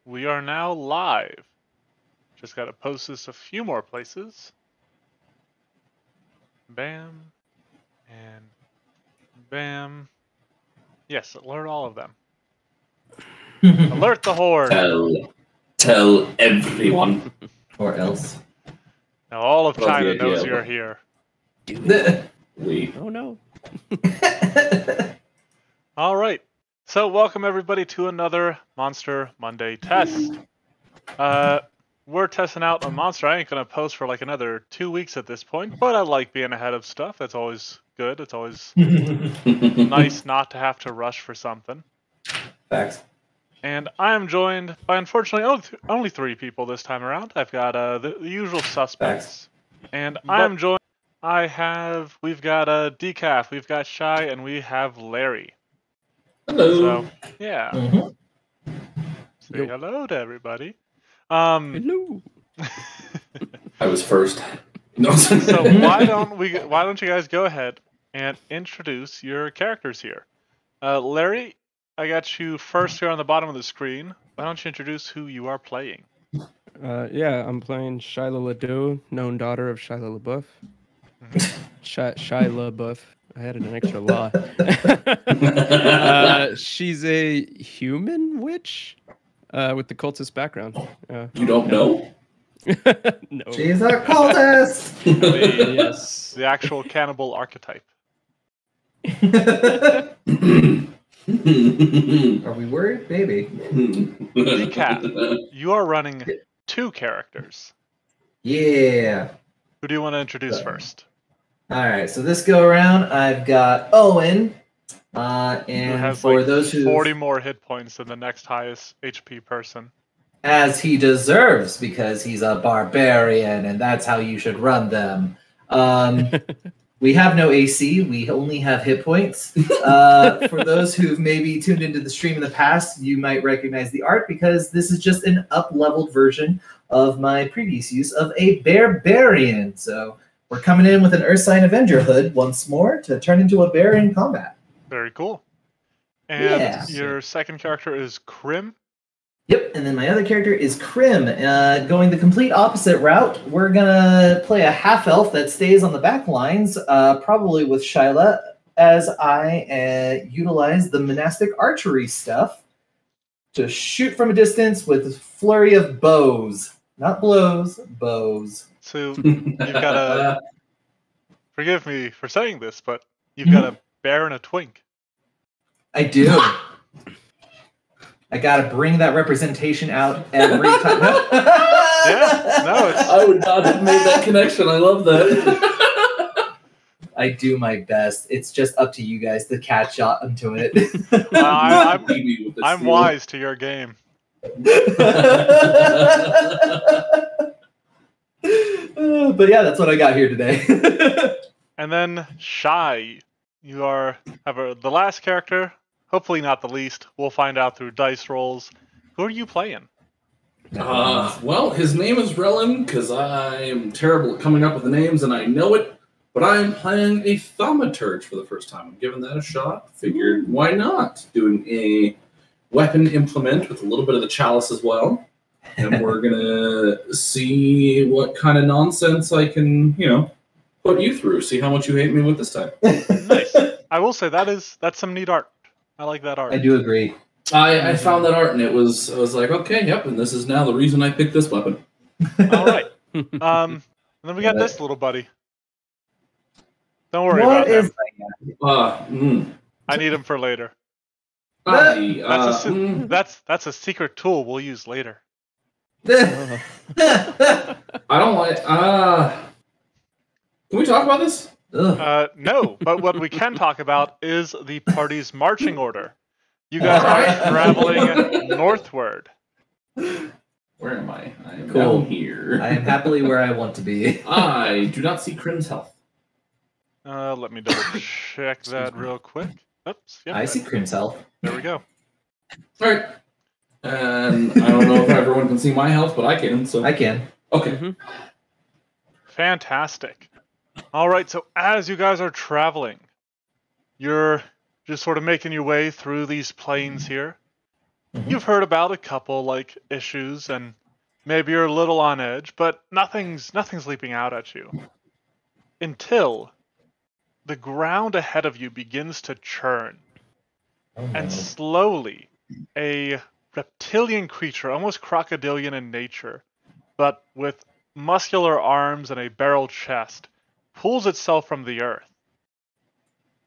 we are now live. Just gotta post this a few more places. Bam. And bam. Yes, alert all of them. Alert the horde! Tell everyone. Or else. Now all of Love the China idea, knows but- you're here. We. Oh no. Alright. So welcome everybody to another Monster Monday test. We're testing out a monster I ain't gonna post for like another 2 weeks at this point, but I like being ahead of stuff. That's always good. It's always nice not to have to rush for something. Facts. And I am joined by, unfortunately, only 3 people this time around. I've got the usual suspects. And I am joined, we've got Decaf, we've got Shy, and we have Larry. Hello. So, yeah. Mm-hmm. Say Yo. hello to everybody. Hello. I was first. No. So why don't you guys go ahead and introduce your characters here? Larry, I got you first here on the bottom of the screen. Why don't you introduce who you are playing? Yeah, I'm playing Shyla Ledoux, known daughter of Shyla LaBeouf. Shyla LaBeouf. I added an extra law. She's a human witch with the cultist background. You don't know? No. She's a cultist! Yes. The actual cannibal archetype. Are we worried? Maybe. Decaf, you are running 2 characters. Yeah. Who do you want to introduce first? Alright, so this go around, I've got Owen. Who And has for like those who, 40 more hit points than the next highest HP person. as he deserves, because he's a barbarian, and that's how you should run them. We have no AC. We only have hit points. For those who've maybe tuned into the stream in the past, you might recognize the art because this is just an up-leveled version of my previous use of a barbarian. So we're coming in with an Earth Sign Avenger hood once more to turn into a bear in combat. Very cool. And Yeah. your second character is Krim. Yep, and then my other character is Krim. Going the complete opposite route, we're gonna play a half-elf that stays on the back lines, probably with Shyla, as I utilize the monastic archery stuff to shoot from a distance with a flurry of bows. Not blows, bows. So you've got a... Forgive me for saying this, but you've got a bear and a twink. I do. I gotta bring that representation out every time. Yeah, no, it's... I would not have made that connection. I love that. I do my best. It's just up to you guys to catch on to it. I'm wise to your game. But yeah, that's what I got here today. And then Shy, you have the last character, hopefully not the least. We'll find out through dice rolls. Who are you playing? Well, his name is Relin, because I am terrible at coming up with the names, and I know it. But I am playing a thaumaturge for the first time. I'm giving that a shot. Figured, why not? Doing a weapon implement with a little bit of the chalice as well. And we're going to see what kind of nonsense I can, put you through. See how much you hate me with this time. Nice. I will say that's some neat art. I like that art. I do agree. I found that art, and I was like, okay, yep, and this is now the reason I picked this weapon. All right. And then we got this little buddy. Don't worry What about is him. I need him for later. That's a secret tool we'll use later. I don't like. Can we talk about this? No, but what we can talk about is the party's marching order. You guys are traveling northward. Where am I? I am Cool. down here. I am happily where I want to be. I do not see Krim's health. Let me double check that real quick. Oops. Yep, I see Krim's health. There we go. All right. And I don't know if everyone can see my health, but I can. So I can. Okay. Fantastic. All right, so as you guys are traveling, you're just sort of making your way through these plains here. You've heard about a couple like issues, and maybe you're a little on edge, but nothing's leaping out at you until the ground ahead of you begins to churn, and slowly a reptilian creature, almost crocodilian in nature, but with muscular arms and a barrel chest, pulls itself from the earth.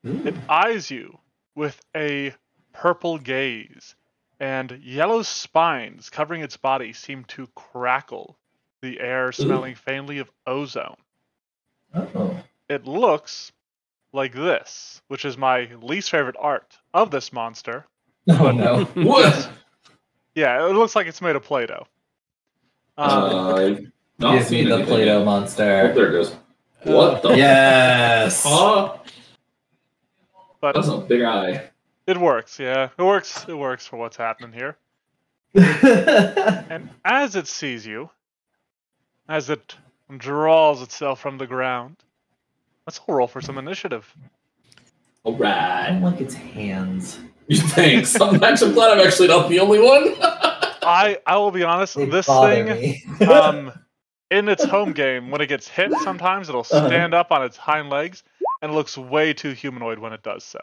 It eyes you with a purple gaze, and yellow spines covering its body seem to crackle, the air smelling faintly of ozone. It looks like this, which is my least favorite art of this monster. Oh no. What? Yeah, it looks like it's made of Play-Doh. Not Give me the Play-Doh monster. Oh, there it goes. What the? Yes. But That's a big eye. it works, yeah. It works for what's happening here. And as it sees you, as it draws itself from the ground, let's all roll for some initiative. All I right. don't like its hands. You think? Sometimes I'm glad I'm actually not the only one. I will be honest, They this bother thing, me. in its home game, when it gets hit, sometimes it'll stand up on its hind legs, and it looks way too humanoid when it does so.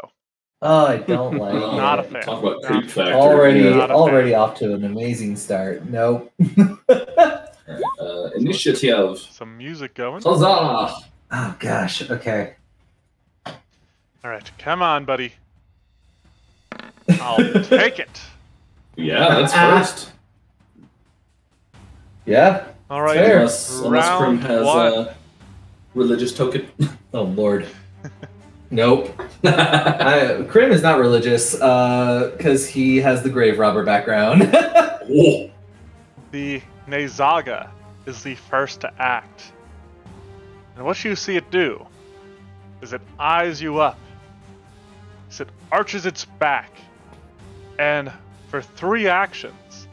Oh, I don't like Not a it. fan. Talk about Not creep a fan. factor. Not a Already fan. off to an amazing start. Nope. Initiative. Some music going. Huzzah! Oh gosh. Okay. Alright, come on, buddy. I'll take it. Yeah, that's first. Yeah. Alright, Fair. Unless Krim round has one. a religious token. Oh lord. Nope. Krim is not religious because he has the grave robber background. Whoa. The Nayzaga is the first to act. And what you see it do is it eyes you up. As it arches its back. And for 3 actions,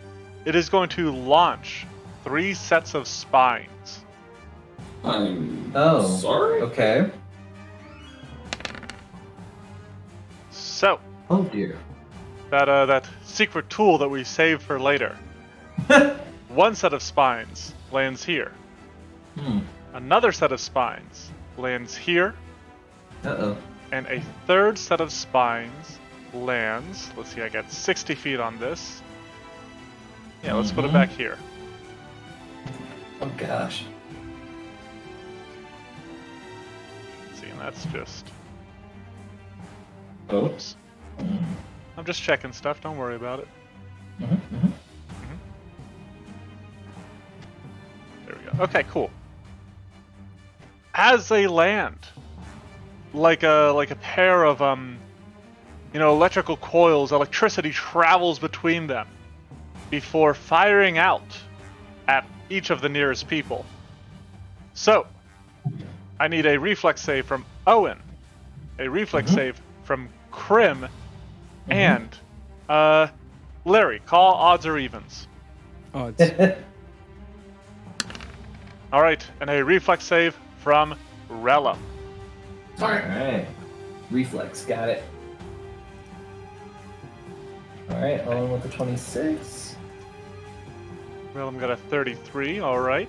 it is going to launch 3 sets of spines. I'm Oh. sorry? Okay. So, Oh dear. that secret tool that we saved for later. 1 set of spines lands here. Another set of spines lands here. Uh-oh. And a 3rd set of spines lands. Let's see, I got 60 feet on this. Yeah, let's put it back here. Oh gosh. Let's see, and that's just... Oh. Oops. I'm just checking stuff, don't worry about it. There we go. Okay, cool. As they land, like a pair of electrical coils, electricity travels between them before firing out at each of the nearest people. So, I need a reflex save from Owen, a reflex save from Krim, and Larry. Call odds or evens. Oh, it's All right, and a reflex save from Rella. Alright. Reflex, got it. Alright, Owen with the 26. Rella got a 33. All right,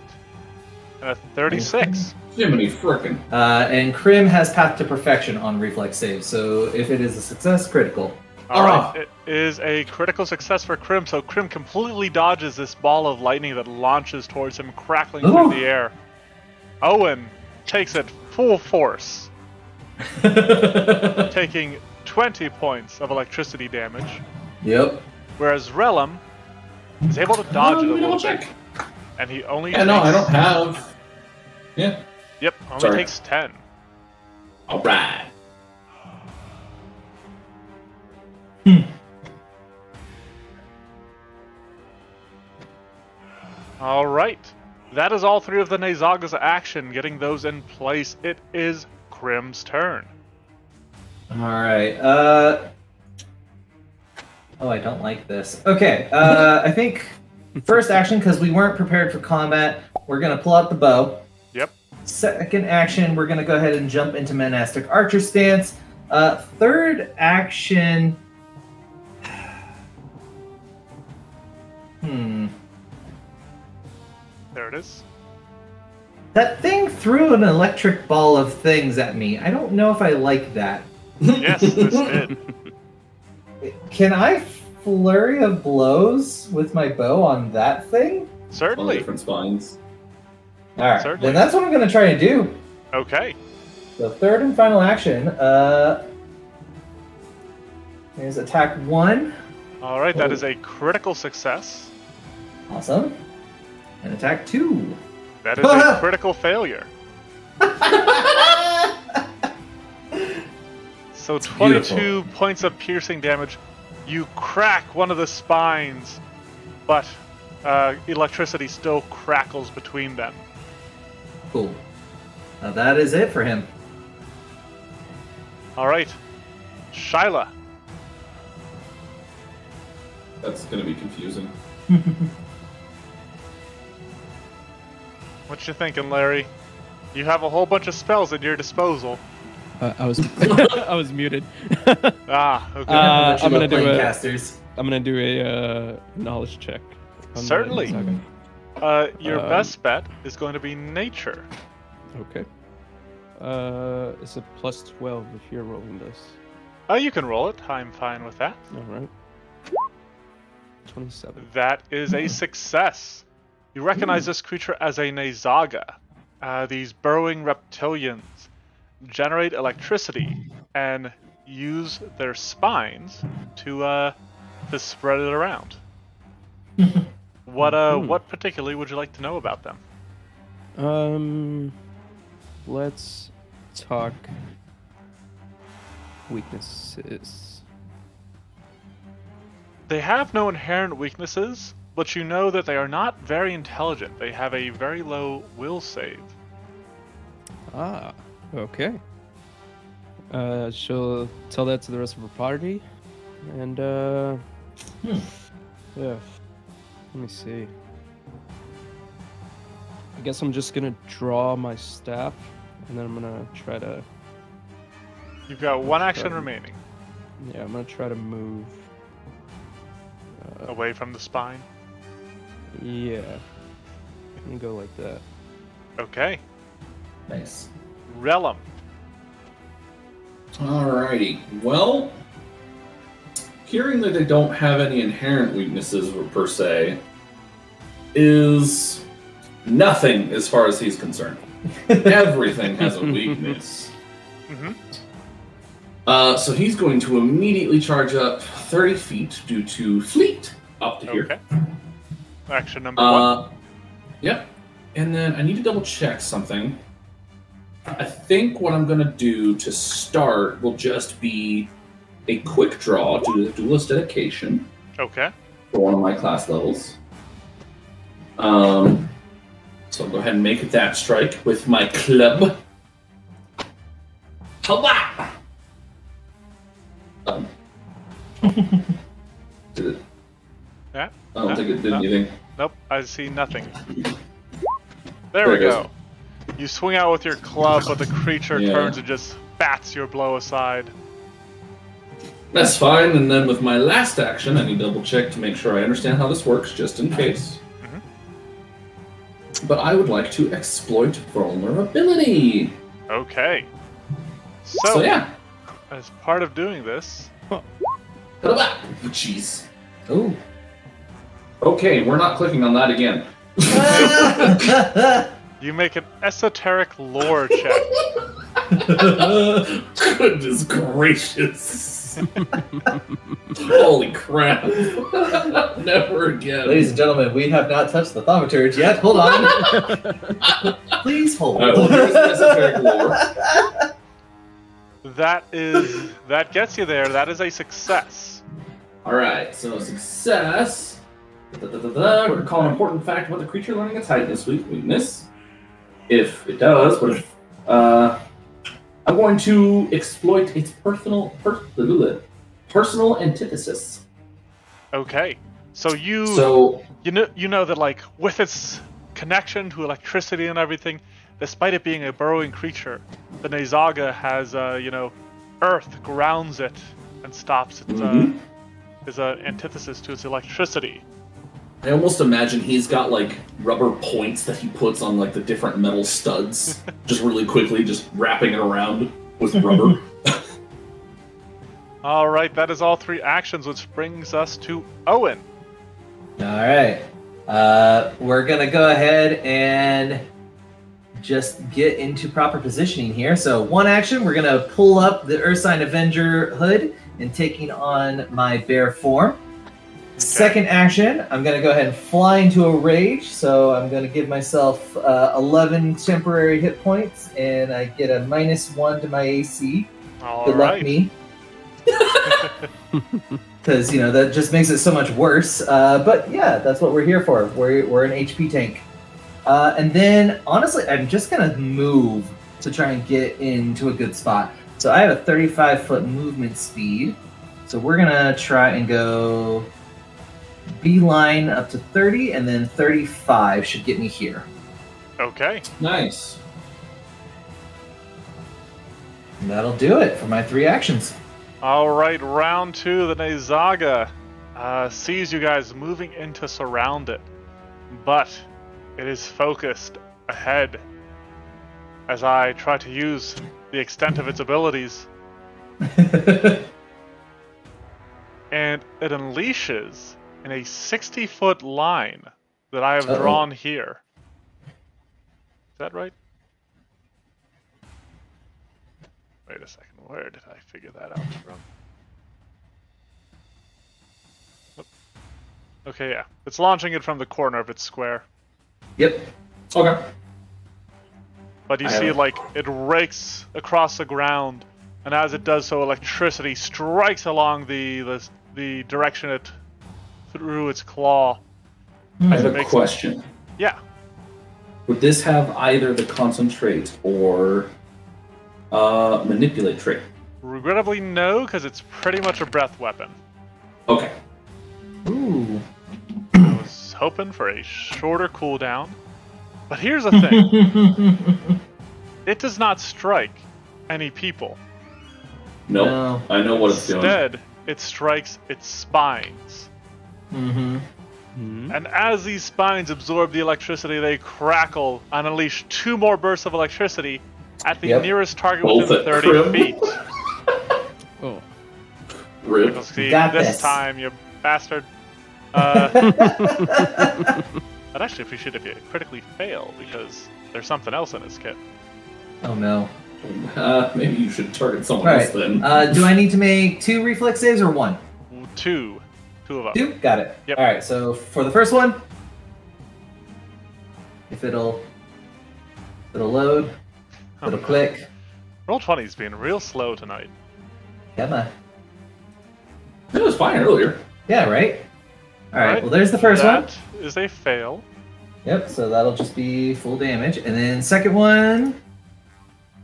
and a 36. Jiminy frickin'. And Krim has Path to Perfection on reflex save, so if it is a success, critical. All right, it is a critical success for Krim. So Krim completely dodges this ball of lightning that launches towards him, crackling through the air. Owen takes it full force, taking 20 points of electricity damage, Yep. whereas Relum is able to dodge it a little check. bit, and he only Yeah, takes... no, I don't have. Yeah. Yep, only Sorry. takes 10. Alright. All right, that is all 3 of the Nayzaga's action. Getting those in place, it is Krim's turn. Alright, oh, I don't like this. Okay, I think first action, because we weren't prepared for combat, we're going to pull out the bow. Yep. Second action, we're going to go ahead and jump into monastic archer stance. Third action, There it is. That thing threw an electric ball of things at me. I don't know if I like that. Yes, this did. Can I flurry of blows with my bow on that thing? All Certainly. different spines. All right, Certainly. then that's what I'm going to try to do. Okay. The third and final action is attack 1. All right, that is a critical success. Awesome. And attack 2. That is a critical failure. So 22 Beautiful. points of piercing damage. You crack one of the spines, but electricity still crackles between them. Cool. Now that is it for him. All right, Shyla. That's going to be confusing. What you thinking, Larry? You have a whole bunch of spells at your disposal. I was I was muted. Ah, okay. I'm gonna do a casters. I'm gonna do a knowledge check. on Certainly. Nayzaga. Your best bet is going to be nature. Okay. It's a +12 if you're rolling this. You can roll it. I'm fine with that. All right. 27. That is a success. You recognize this creature as a Nayzaga. These burrowing reptilians generate electricity and use their spines to spread it around. What particularly would you like to know about them? Let's talk weaknesses. They have no inherent weaknesses, but you know that they are not very intelligent. They have a very low will save. Ah, okay. She'll tell that to the rest of her party, and yeah. Let me see. I guess I'm just gonna draw my staff, and then I'm gonna try to. You've got one action remaining. Yeah, I'm gonna try to move. Away from the spine. Yeah. I'm gonna go like that. Okay. Nice. Relum. Alrighty. Well, hearing that they don't have any inherent weaknesses per se is nothing as far as he's concerned. Everything has a weakness. Mm-hmm. So he's going to immediately charge up 30 feet due to fleet up to here. Okay. Action number 1. Yep. And then I need to double check something. I think what I'm going to do to start will just be a quick draw due to the duelist dedication Okay. for one of my class levels. So I'll go ahead and make that strike with my club. Hubba! Did it? Yeah. I don't think it did anything. Nope. I see nothing. There we it goes. go. You swing out with your club, but the creature Yeah. turns and just bats your blow aside. That's fine, and then with my last action, I need to double check to make sure I understand how this works, just in case. But I would like to exploit vulnerability. Okay. So yeah. As part of doing this, Jeez. Ooh. Okay, we're not clicking on that again. you make an esoteric lore check. Goodness gracious. Holy crap. Never again. Ladies and gentlemen, we have not touched the thaumaturge yet. Hold on. Please hold. Alright, well, here's the esoteric lore. That gets you there. That is a success. Alright, so success. We're going to call an important fact about the creature learning its heightened weakness. If it does, but if, I'm going to exploit its personal antithesis. Okay. So you know that, like, with its connection to electricity and everything, despite it being a burrowing creature, the Nayzaga has earth grounds it and stops its is an antithesis to its electricity. I almost imagine he's got like rubber points that he puts on like the different metal studs, just really quickly, just wrapping it around with rubber. All right, that is all 3 actions, which brings us to Owen. All right. We're going to go ahead and just get into proper positioning here. So 1 action, we're going to pull up the Ursine Avenger hood and taking on my bear form. Okay. 2nd action, I'm going to go ahead and fly into a rage. So I'm going to give myself 11 temporary hit points, and I get a -1 to my AC. Good luck, me. Because, that just makes it so much worse. But yeah, that's what we're here for. We're an HP tank. And then, honestly, I'm just going to move to try and get into a good spot. So I have a 35-foot movement speed. So we're going to try and go beeline up to 30, and then 35 should get me here. Okay. Nice. And that'll do it for my 3 actions. All right, round 2, the Nayzaga sees you guys moving in to surround it, but it is focused ahead as I try to use the extent of its abilities. And it unleashes in a 60-foot line that I have drawn here. Is that right? Wait a second, where did I figure that out from? Oh. Okay, yeah. It's launching it from the corner of its square. Yep. Okay. But you see, like, it rakes across the ground, and as it does so, electricity strikes along the direction it threw its claw. I have a question. Yeah. Would this have either the concentrate or manipulate trait? Regrettably, no, because it's pretty much a breath weapon. Okay. Ooh. I was hoping for a shorter cooldown. But here's the thing. It does not strike any people. Nope. No. I know what it's doing. Instead, it strikes its spines. Mm-hmm. And as these spines absorb the electricity, they crackle and unleash 2 more bursts of electricity at the nearest target within 30 feet. Oh. Rip. You'll see Got this this. time, you bastard. I'd actually appreciate if you critically fail, because there's something else in this kit. Oh no. Maybe you should target someone All else right. then. Do I need to make 2 reflex saves or 1? 2. 2 of them. 2? Got it. Yep. All right. So for the first one, if it'll load, it'll click. Roll20's been real slow tonight. Come on. It was fine earlier. Yeah. Right. All right. Well, there's the first one. That is a fail. Yep. So that'll just be full damage, and then second one,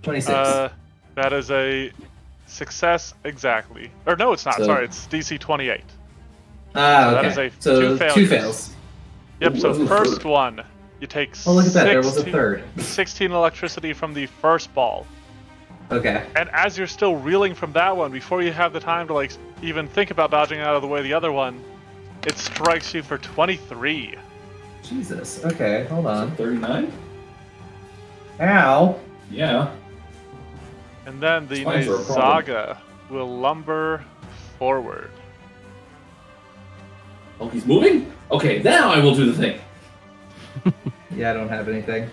26. That is a success exactly. Or no, it's not. So- Sorry, it's DC 28. Ah, so okay. that is a so 2 2 failures. fails. Yep, so Ooh, first one, you take Oh, look at that. There was a third. 16 electricity from the first ball. Okay. And as you're still reeling from that one, before you have the time to like even think about dodging out of the way of the other one, it strikes you for 23. Jesus. Okay. Hold on. 39? Ow. Yeah. And then the Spines are a problem. Nayzaga will lumber forward. Oh, he's moving? Okay, now I will do the thing. Yeah, I don't have anything.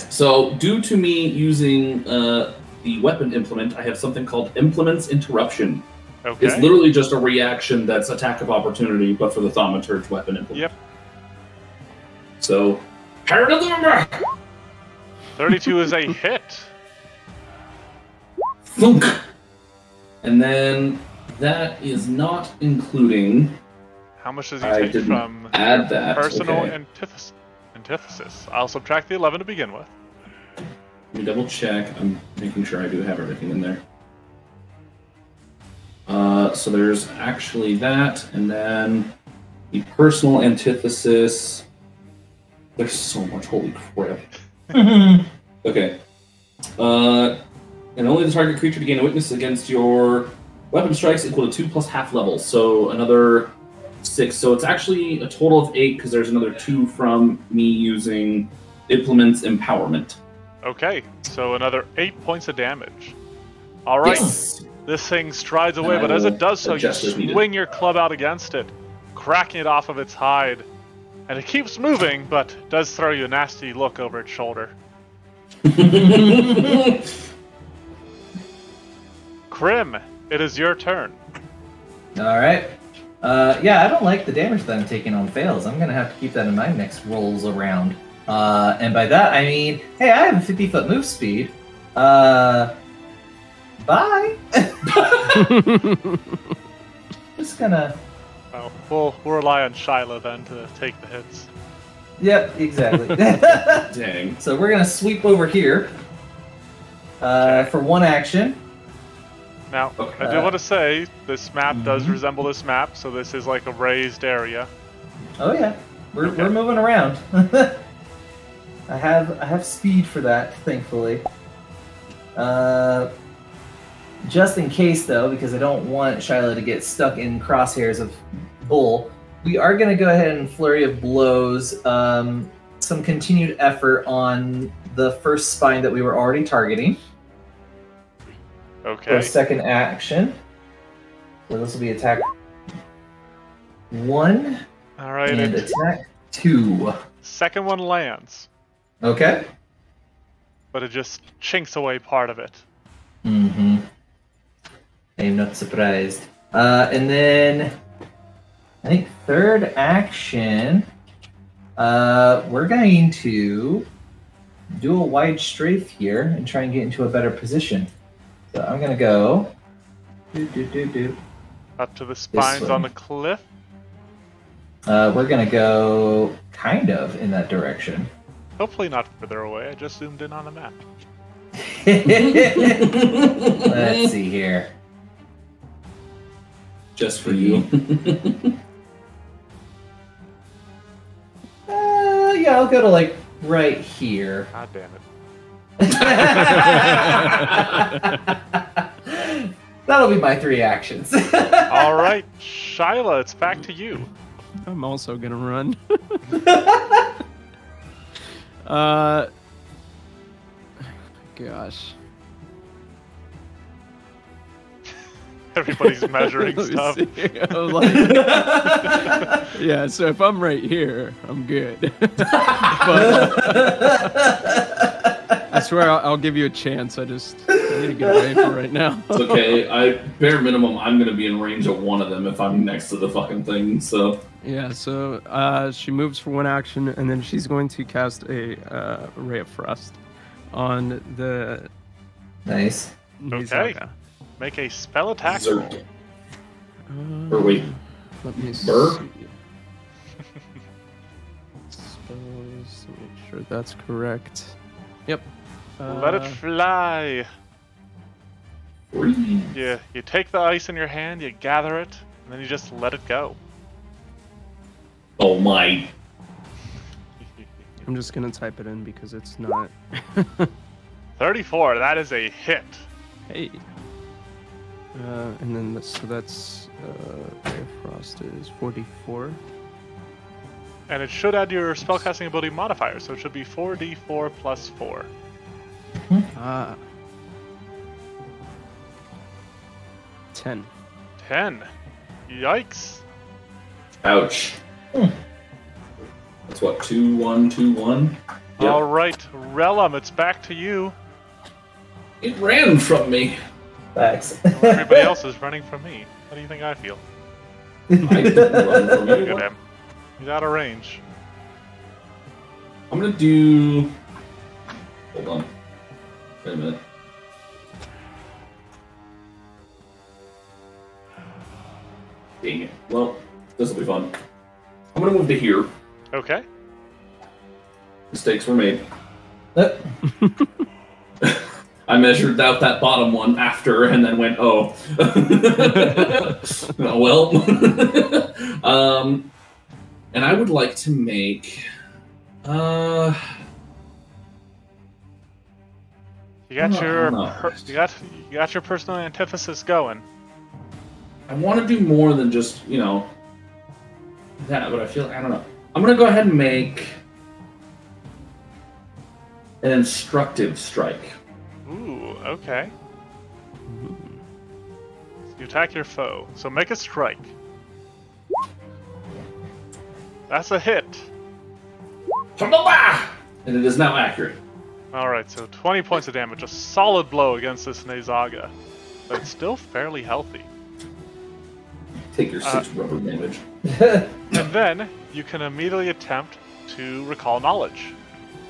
So, due to me using the weapon implement, I have something called Implement's Interruption. Okay. It's literally just a reaction that's attack of opportunity, but for the Thaumaturge weapon implement. Yep. So, Paradigm! 32 is a hit. Thunk! And then that is not including. How much does he I take didn't from add that. personal Okay. antithesis? I'll subtract the 11 to begin with. Let me double check. I'm making sure I do have everything in there. So there's actually that, and then the personal antithesis. There's so much, holy crap. Okay. And only the target creature to gain a witness against your weapon strikes equal to 2 plus half levels. So another 6. So it's actually a total of 8 because there's another 2 from me using Implement's Empowerment. Okay, so another 8 points of damage. All right, Yes. this thing strides away, And I but as will it does so, you adjust as needed. swing your club out against it, cracking it off of its hide. And it keeps moving, but does throw you a nasty look over its shoulder. Krim, it is your turn. All right. Yeah, I don't like the damage that I'm taking on fails. I'm gonna have to keep that in mind next rolls around. And by that I mean, hey, I have a 50-foot move speed. Bye. Just gonna. Well, we'll rely on Shiloh then to take the hits. Yep, exactly. Dang. So we're gonna sweep over here for one action. Now, Okay. I do want to say, this map does resemble this map, so this is like a raised area. Oh yeah, we're moving around. I have speed for that, thankfully. Just in case though, because I don't want Shiloh to get stuck in crosshairs of Bull, we are going to go ahead and flurry of blows. Some continued effort on the first spine that we were already targeting. For Okay. a second action. So this will be attack 1 All right. and And attack 2. second one lands, Okay. but it just chinks away part of it. Mm-hmm. I'm not surprised. And then I think third action, we're going to do a wide strafe here and try and get into a better position. So I'm gonna go Up to the spines way. on the cliff. we're gonna go kind of in that direction. Hopefully not further away. I just zoomed in on the map. Let's see here. Just for you. Yeah, I'll go to like right here. God damn it. That'll be my 3 actions. All right, Shyla, it's back to you. I'm also gonna run. Gosh. Everybody's measuring Let me stuff. see. I was like- yeah, so if I'm right here, I'm good. But I swear I'll give you a chance. I need to get away from right now. It's okay. Bare minimum, I'm gonna be in range of one of them if I'm next to the fucking thing. So Yeah, so she moves for one action, and then she's going to cast a Ray of Frost on the Nice. Nayzaga. Make a spell attack Zerk. roll. Or wait, Let me Burr? see. Spells, to make sure that's correct. Yep. Let it fly. freeze. You take the ice in your hand, you gather it, and then you just let it go. Oh my! I'm just gonna type it in because it's not. 34, that is a hit. Hey. And then that's Ray of Frost is 44. And it should add your spellcasting ability modifier, so it should be 4d4 plus 4. Ah. 10. 10. Yikes. Ouch. That's what 2, 1, 2, 1. Yep. All right, Relum, it's back to you. It ran from me. Thanks. Everybody else is running from me. How do you think I feel? I didn't run from Look at anyone. him. He's out of range. I'm gonna do. Hold on. Wait a minute. Dang it. Well, this will be fun. I'm gonna move to here. Okay. Mistakes were made. I measured out that bottom one after and then went, oh. Oh, well. And I would like to make. You got No, your no. you got your personal antithesis going. I want to do more than just, that, but I don't know. I'm gonna go ahead and make an instructive strike. Ooh, okay. You attack your foe, so make a strike. That's a hit. And it is now accurate. Alright, so 20 points of damage. A solid blow against this Nayzaga. But it's still fairly healthy. Take your 6 rubber damage. And then you can immediately attempt to recall knowledge.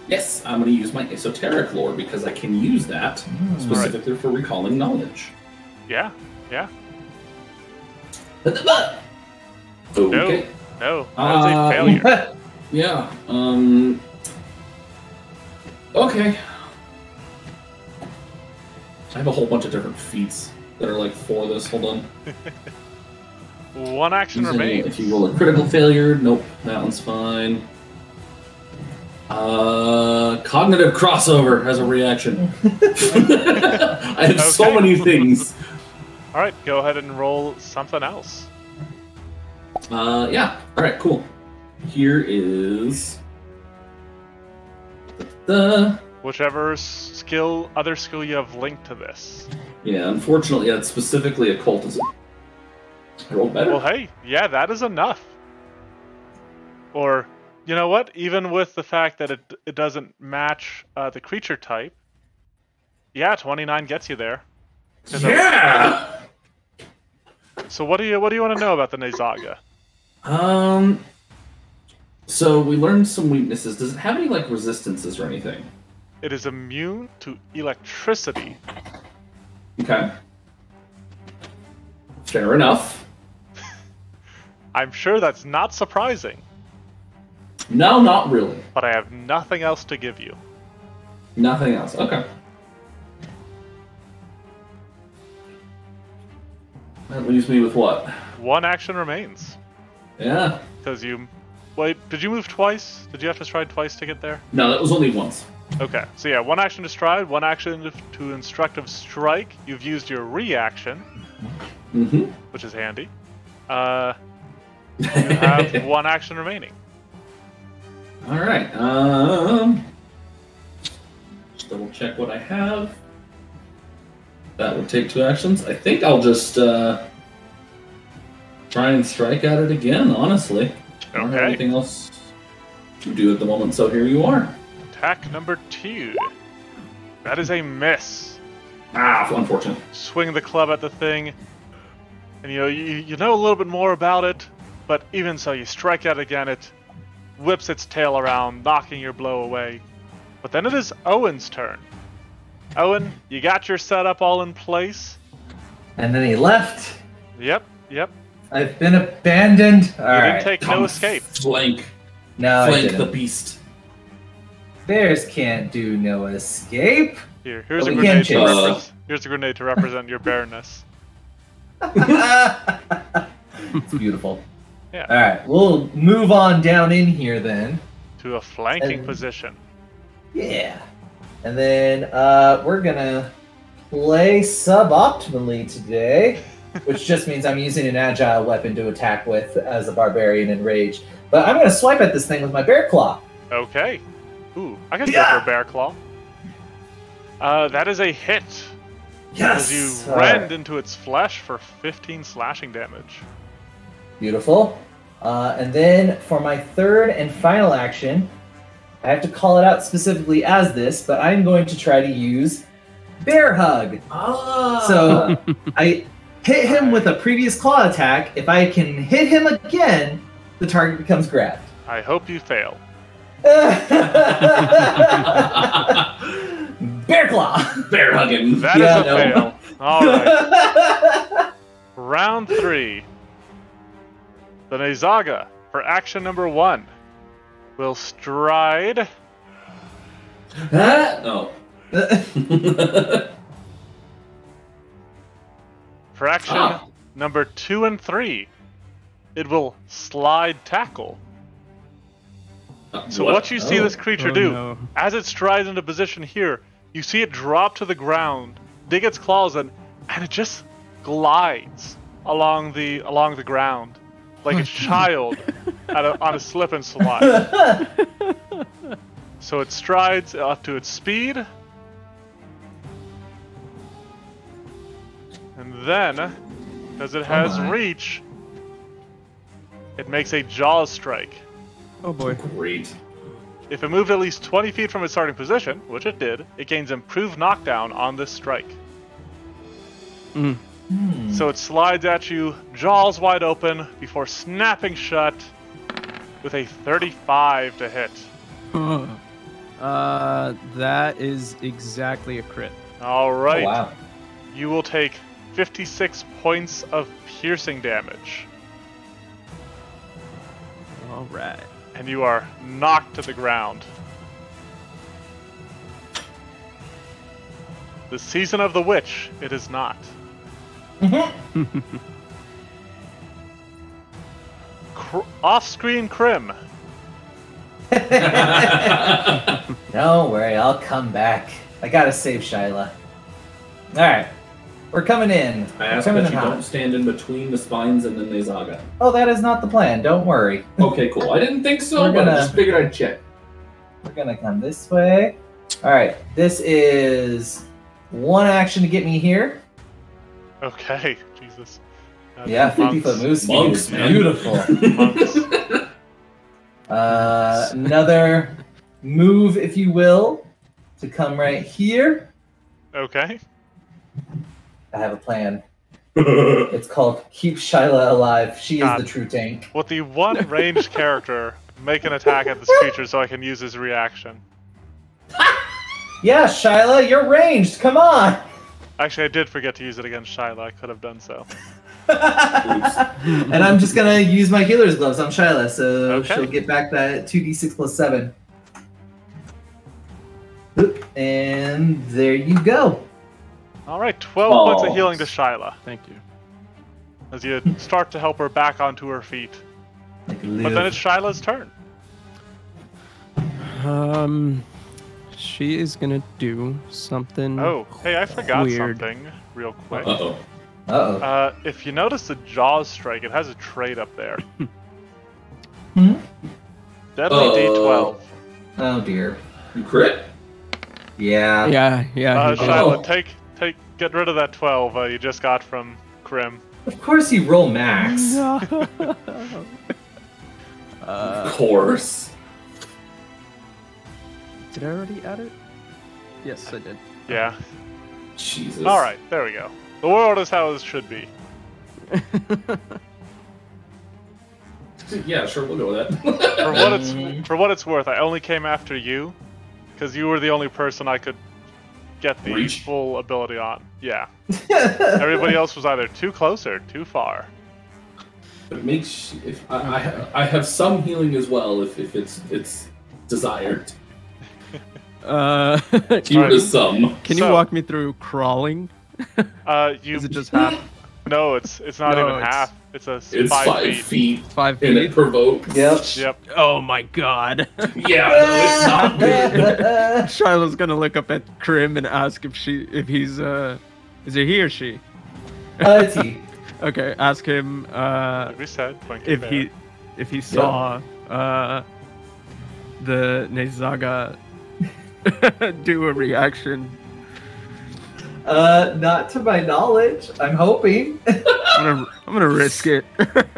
Yes, I'm going to use my esoteric lore because I can use that specifically for recalling knowledge. Yeah, yeah. Okay. No, that's a failure. Yeah. Okay. I have a whole bunch of different feats that are like for this. Hold on. One action remains. If you roll a critical failure, nope, that one's fine. Cognitive crossover as a reaction. I have so many things. All right, go ahead and roll something else. Yeah. All right. Cool. Here is the Whichever other skill you have linked to this. yeah. Unfortunately, it's specifically occultism. I rolled better. Well, hey, yeah, that is enough. Or, you know what? Even with the fact that it doesn't match the creature type, yeah, 29 gets you there. Yeah. So what do you want to know about the Nayzaga? So we learned some weaknesses. Does it have any like resistances or anything? It is immune to electricity. Okay. Fair enough. I'm sure that's not surprising, No, not really. but I have nothing else to give you. Nothing else. Okay. That leaves me with what? One action remains. Yeah. Because you... Wait, did you move twice? Did you have to stride twice to get there? No, that was only once. Okay, so yeah, one action to stride, one action to instructive strike. You've used your reaction, which is handy. You have one action remaining. All right. Just double check what I have. That would take 2 actions. I think I'll just try and strike at it again. Honestly, I don't have anything else to do at the moment. So here you are. Attack number 2. That is a miss. Ah, unfortunate. Swing the club at the thing, and you know a little bit more about it, but even so, you strike at it again. It whips its tail around, knocking your blow away. But then it is Owen's turn. Owen, you got your setup all in place. And then he left. Yep. I've been abandoned. All You right. didn't take no escape. Flank. No, I Flank the didn't. beast. Bears can't do no escape. Here's But a we grenade can to chase. here's a grenade to represent your bareness. It's beautiful. Yeah. All right, we'll move on down in here then. To a flanking And- position. Yeah. And then we're gonna play suboptimally today, which just means I'm using an agile weapon to attack with as a barbarian in rage. But I'm gonna swipe at this thing with my bear claw. Okay. Ooh, I can go for a bear claw. That is a hit. Yes. As you All rend right. into its flesh for 15 slashing damage. Beautiful. And then for my third and final action, I have to call it out specifically as this, but I'm going to try to use Bear Hug. Ah. So I hit him with a previous claw attack. If I can hit him again, the target becomes grabbed. I hope you fail. Bear claw. Bear hugging. That is Yeah, a no. fail. Alright. Round 3. The Nayzaga, for action number 1, will stride. No. For action number 2 and 3, it will slide tackle. So what you see this creature do, no. as it strides into position here, you see it drop to the ground, dig its claws in, and it just glides along the ground. like a child on a slip and slide. So it strides up to its speed. And then, because it has reach, it makes a jaw strike. Oh boy. Great. If it moved at least 20 feet from its starting position, which it did, it gains improved knockdown on this strike. So it slides at you, jaws wide open, before snapping shut with a 35 to hit. That is exactly a crit. All right. Oh, wow. You will take 56 points of piercing damage. All right. And you are knocked to the ground. The season of the witch, it is not. Off-screen Crim. Don't worry, I'll come back. I gotta save Shyla. Alright. We're coming in. I ask We're coming that in you hot. don't stand in between the spines and the Nayzaga. Oh, that is not the plan. Don't worry. Okay, cool. I didn't think so, We're but I gonna- just figured I'd check. We're gonna come this way. Alright, this is one action to get me here. Okay, Jesus. Yeah, 50 monks. foot move speed Monks, is man. beautiful. Monks. Another move, if you will, to come right here. Okay. I have a plan. It's called Keep Shyla Alive. She God. is the true tank. With the one ranged character, make an attack at this creature so I can use his reaction. Yeah, Shyla, you're ranged. Come on. Actually, I did forget to use it against Shyla. I could have done so. And I'm just gonna use my healer's gloves on Shyla, so Okay. she'll get back that 2d6 plus 7. And there you go. All right, 12 points of healing to Shyla Thank you. as you start to help her back onto her feet. Like But then it's Shyla's turn. She is gonna do something. Oh, hey, I forgot Weird. something real quick. Uh-oh. Uh-oh. If you notice the Jaws strike, it has a trait up there. Hmm? Deadly D12. Oh dear. You crit? Yeah. Yeah. He did. Shyla, get rid of that 12 you just got from Crim. Of course you roll max. Of course. Did I already add it? Yes, I did. Yeah. Jesus. All right, there we go. The world is how it should be. Yeah, sure, we'll go with that. For what it's worth, I only came after you because you were the only person I could get the Reach? full ability on. Yeah. Everybody else was either too close or too far. But it makes if I have some healing as well if it's desired. Fewer to some. Can you So- walk me through crawling? Is it just half? No, it's not No, even it's- half. It's a It's 5 feet. 5 and it feet? provokes. Yep. Yep. Oh my god. Yeah, no, it's not good. Shiloh's gonna look up at Crim and ask if he's is it he or she? It's he. Okay, ask him Like we said, Twinkie if Bear. he saw the Nayzaga do a reaction. Not to my knowledge. I'm hoping. I'm gonna risk it.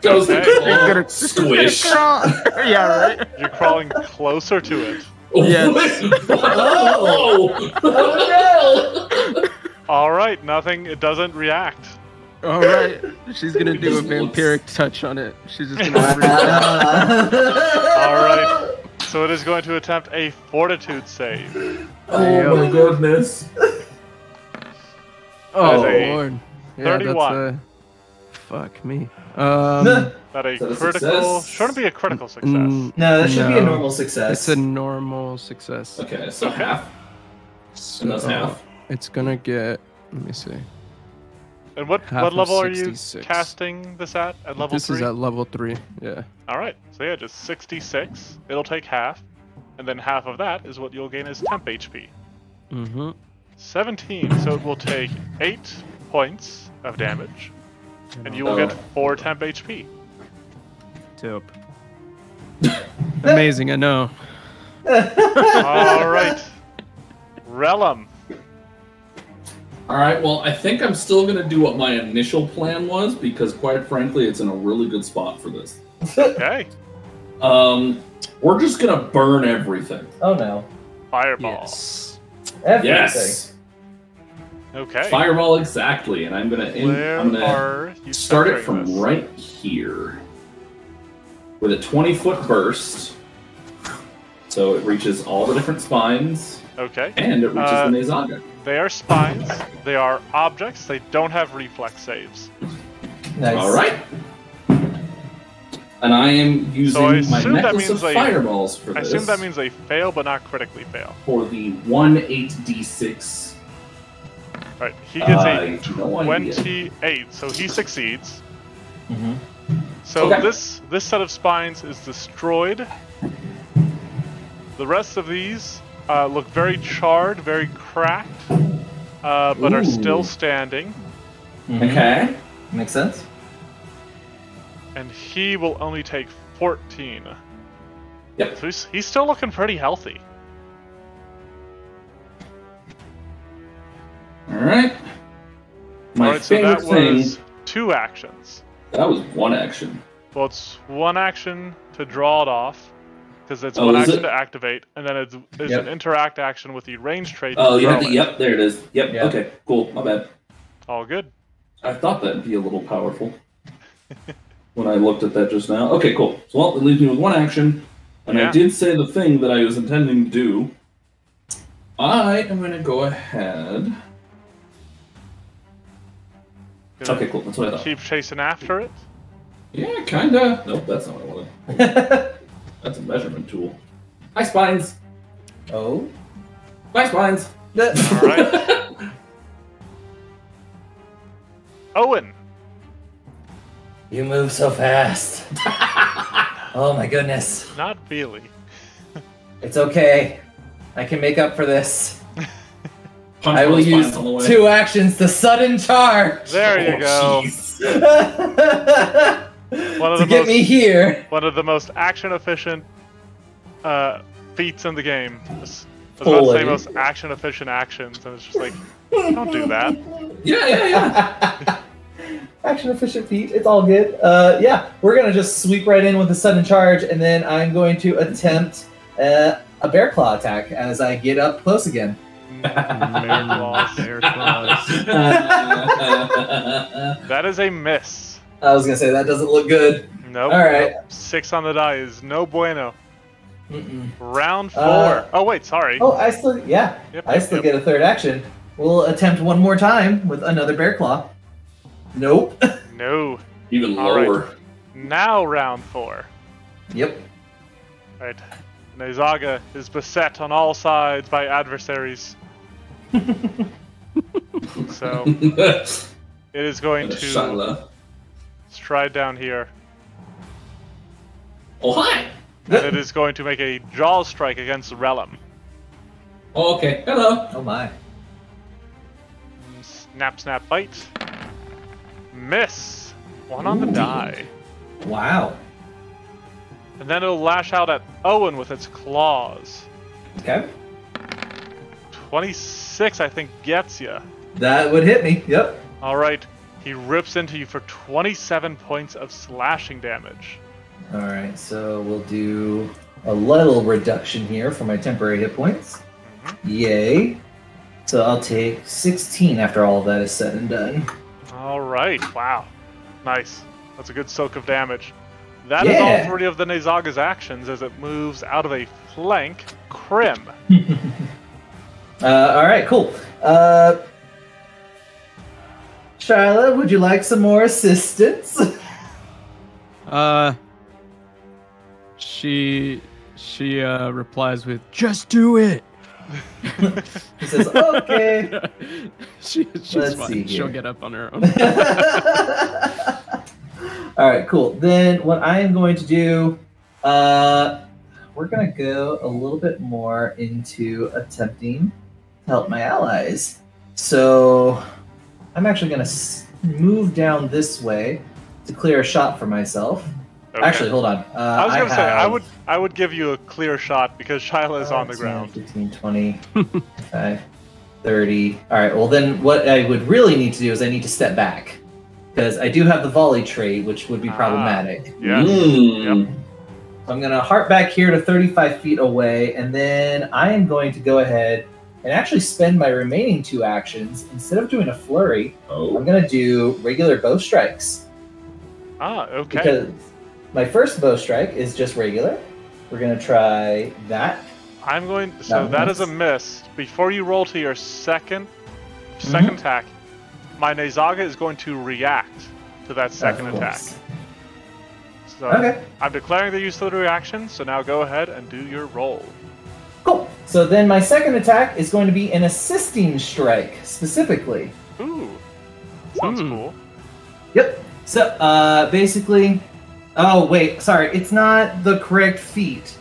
Goes the Okay. claw, Gonna- squish. Yeah, right. You're crawling closer to it. Yes. Oh, Oh no! All right, nothing. It doesn't react. All right, she's gonna do a Just looks- vampiric touch on it. She's just gonna. All right. So it is going to attempt a Fortitude save. Oh my goodness. Oh That's a lord. Yeah, 31. Fuck me. That a Is that a critical. success? Shouldn't be a critical success. No, that should be a No. normal success. It's a normal success. Okay, so half. So And that's half. It's gonna get. Let me see. And what Half of level are you 66. casting this at? At level This 3? is at level 3. Yeah. All right. So yeah, just 66. It'll take half, and then half of that is what you'll gain as temp HP. Mm-hmm. 17. So it will take 8 points of damage, and you will get 4 temp HP. Dope. Amazing, I know. All right. Relum. All right, well, I think I'm still going to do what my initial plan was, because quite frankly, it's in a really good spot for this. Okay. We're just going to burn everything. Oh no. Fireball. Yes. Everything. Yes. Okay. Fireball, exactly. And I'm going Where to are you start it centering from this? right here with a 20-foot burst. So it reaches all the different spines, Okay. and it reaches the Nayzaga. They are spines. They are objects. They don't have reflex saves. Nice. All right. And I am using I my assume that necklace of means they- fireballs for I this. assume that means they fail, but not critically fail. For the 1/8d6. All right. He gets I a have no idea. 28, so he succeeds. Mm-hmm. So Okay. this set of spines is destroyed. The rest of these look very charred, very cracked, but are still Ooh. standing. Okay. Makes sense. And he will only take 14. Yep. So he's still looking pretty healthy. All right. My Alright, so favorite that thing. was 2 actions. That was one action. Well, it's 1 action to draw it off, because it's Oh, 1 is action it? to activate, and then it's Yep. an interact action with the range trait. Oh, to you have throw to. it. Yep, there it is. Yep. Yeah. Okay. Cool. My bad. All good. I thought that'd be a little powerful when I looked at that just now. Okay, cool. So, well, it leaves me with 1 action, and Yeah. I did say the thing that I was intending to do. I am going to go ahead. Gonna Okay, cool. That's what I thought. Keep chasing after it. Yeah, kinda. Nope, that's not what I wanted. That's a measurement tool. Hi, spines. Oh. Hi, spines. All right. Owen. You move so fast. Oh my goodness. Not really. It's okay. I can make up for this. Punch I one will of the use spines on the way. 2 actions to sudden charge. There you go. jeez. One of To the get most me here. one of the most action efficient feats in the game. I was about to say Holy. most action efficient actions, and it's just like, don't do that. Yeah. Action efficient feat. It's all good. Yeah, we're gonna just sweep right in with a sudden charge, and then I'm going to attempt a bear claw attack as I get up close again. Bear claws. Bear claws. That is a miss. I was gonna say that doesn't look good. Nope. All right. Nope. 6 on the die is no bueno. Mm-mm. Round 4. Uh, Wait, sorry. Oh, I still Yep, I yep, still yep. get a third action. We'll attempt one more time with another bear claw. Nope. No. Even All right. lower. Now round 4. Yep. Right. Nayzaga is beset on all sides by adversaries. So it is going to Shala. stride down here, Oh, hi. and it is going to make a jaw strike against Relum. Oh, okay. Hello. Oh my. Snap, snap, bite. Miss. 1 on the Ooh. die. Wow. And then it'll lash out at Owen with its claws. Okay. 26, I think, gets you. That would hit me. Yep. All right. He rips into you for 27 points of slashing damage. All right. So we'll do a little reduction here for my temporary hit points. Yay. So I'll take 16 after all of that is said and done. All right. Wow. Nice. That's a good soak of damage. That is Yeah. all 3 of the Nayzaga's actions as it moves out of a flank. Crim. All right, cool. Charlotte, would you like some more assistance? She replies with, "Just do it." He says, okay. She's Let's fine. see She'll here. get up on her own. All right, cool. Then what I am going to do, we're going to go a little bit more into attempting to help my allies. So I'm actually going to move down this way to clear a shot for myself. Okay. Actually, hold on. I was going to say, have I would give you a clear shot because Shyla is on the 10, ground. 15, 20, 5, 30. All right, well then what I would really need to do is I need to step back. Because I do have the volley trait, which would be problematic. Yes. Mm. Yep. So I'm going to harp back here to 35 feet away, and then I am going to go ahead and actually spend my remaining 2 actions. Instead of doing a flurry, Oh. I'm going to do regular bow strikes. Okay. Because my first bow strike is just regular. We're going to try that. I'm going. So that is a miss. Before you roll to your second Mm-hmm. attack, my Nayzaga is going to react to that second Of attack. course. So Okay. I'm declaring the use of the reaction. So now go ahead and do your roll. Cool. So then my second attack is going to be an assisting strike, specifically. Ooh, sounds cool. Yep. So basically, oh wait, sorry, it's not the correct feat.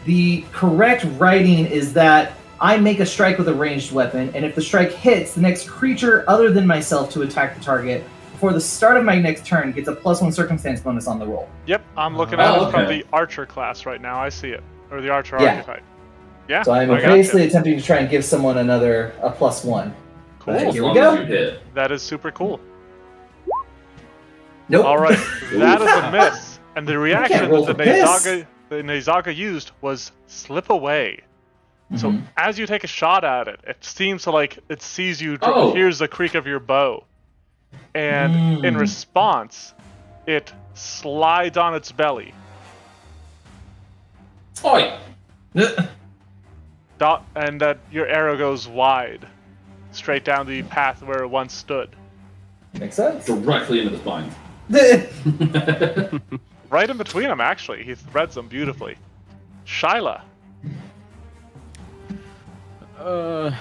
The correct writing is that I make a strike with a ranged weapon, and if the strike hits, the next creature other than myself to attack the target before the start of my next turn gets a +1 circumstance bonus on the roll. Yep, I'm looking at it from okay. the archer class right now. I see it, or the archer Yeah. archetype. Yeah. So I'm I gotcha. basically attempting to try and give someone a +1. Cool. Right, As here we long go. as you hit. That is super cool. Nope. All right, that is a miss, and the reaction roll that for piss. the Nayzaga used was slip away. So Mhm. as you take a shot at it, it seems to like it sees you, Oh. hears the creak of your bow, and in Mm. response, it slides on its belly, Oi! and that your arrow goes wide, straight down the path where it once stood, Makes sense. Directly into the spine. right in between them. Actually, he threads them beautifully. Shyla. I'm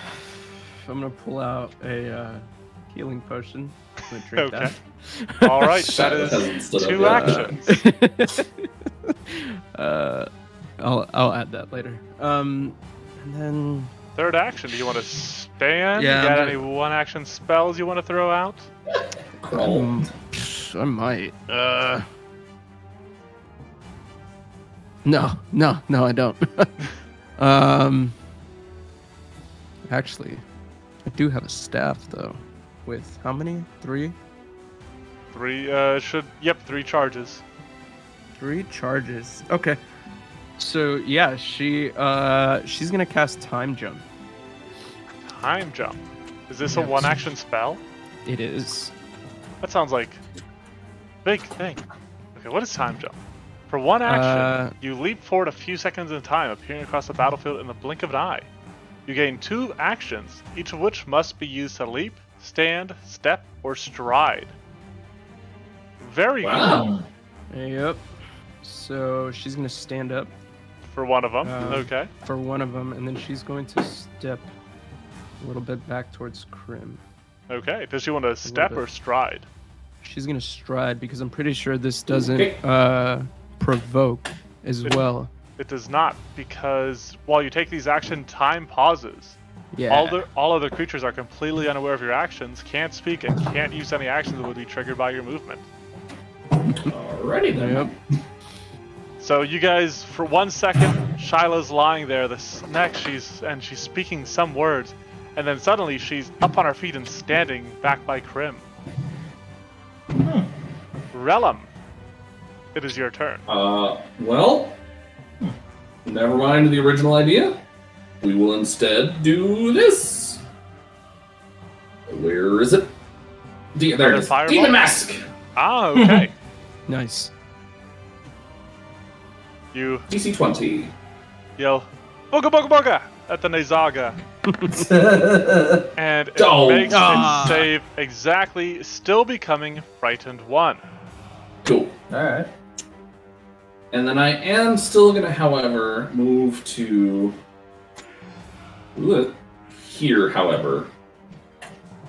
gonna pull out a healing potion. I'm gonna drink Okay. that. All right, that Shyla hasn't is stood up 2 yet. actions. I'll add that later. And then Third action. Do you want to stand? Yeah, You got I'm any 1-action spells you want to throw out? Crawl. I might. No, I don't. Actually, I do have a staff though. With how many? 3? 3 3 charges. 3 charges. Okay. So yeah, she's gonna cast time jump. Time jump. Is this a Yep. 1-action spell? It is. That sounds like big thing. Okay, what is time jump? For 1 action, you leap forward a few seconds in time, appearing across the battlefield in the blink of an eye. You gain 2 actions, each of which must be used to leap, stand, step, or stride. Very Wow. Yep. So she's gonna stand up good for one of them. Okay. for one of them, and then she's going to step a little bit back towards Krim. Okay. Does she want to step bit. or stride? She's gonna stride because I'm pretty sure this doesn't provoke as well. It does not, because while you take these actions, time pauses. Yeah. All other creatures are completely unaware of your actions, can't speak, and can't use any actions that would be triggered by your movement. Alrighty then. Yep. So you guys, for 1 second, Shyla's lying there. Next, she's speaking some words, and then suddenly she's up on her feet and standing back by Krim. Relum, it is your turn. Well, never mind the original idea. We will instead do this. Where is it? There it Another is. fireball? Demon Mask! Ah, okay. Nice. You DC 20. yell, "Boga boga boga!" at the Nayzaga, and it Oh. makes Ah. it save exactly, still becoming frightened 1. Cool. Alright. And then I am still going to, however, move to here, however.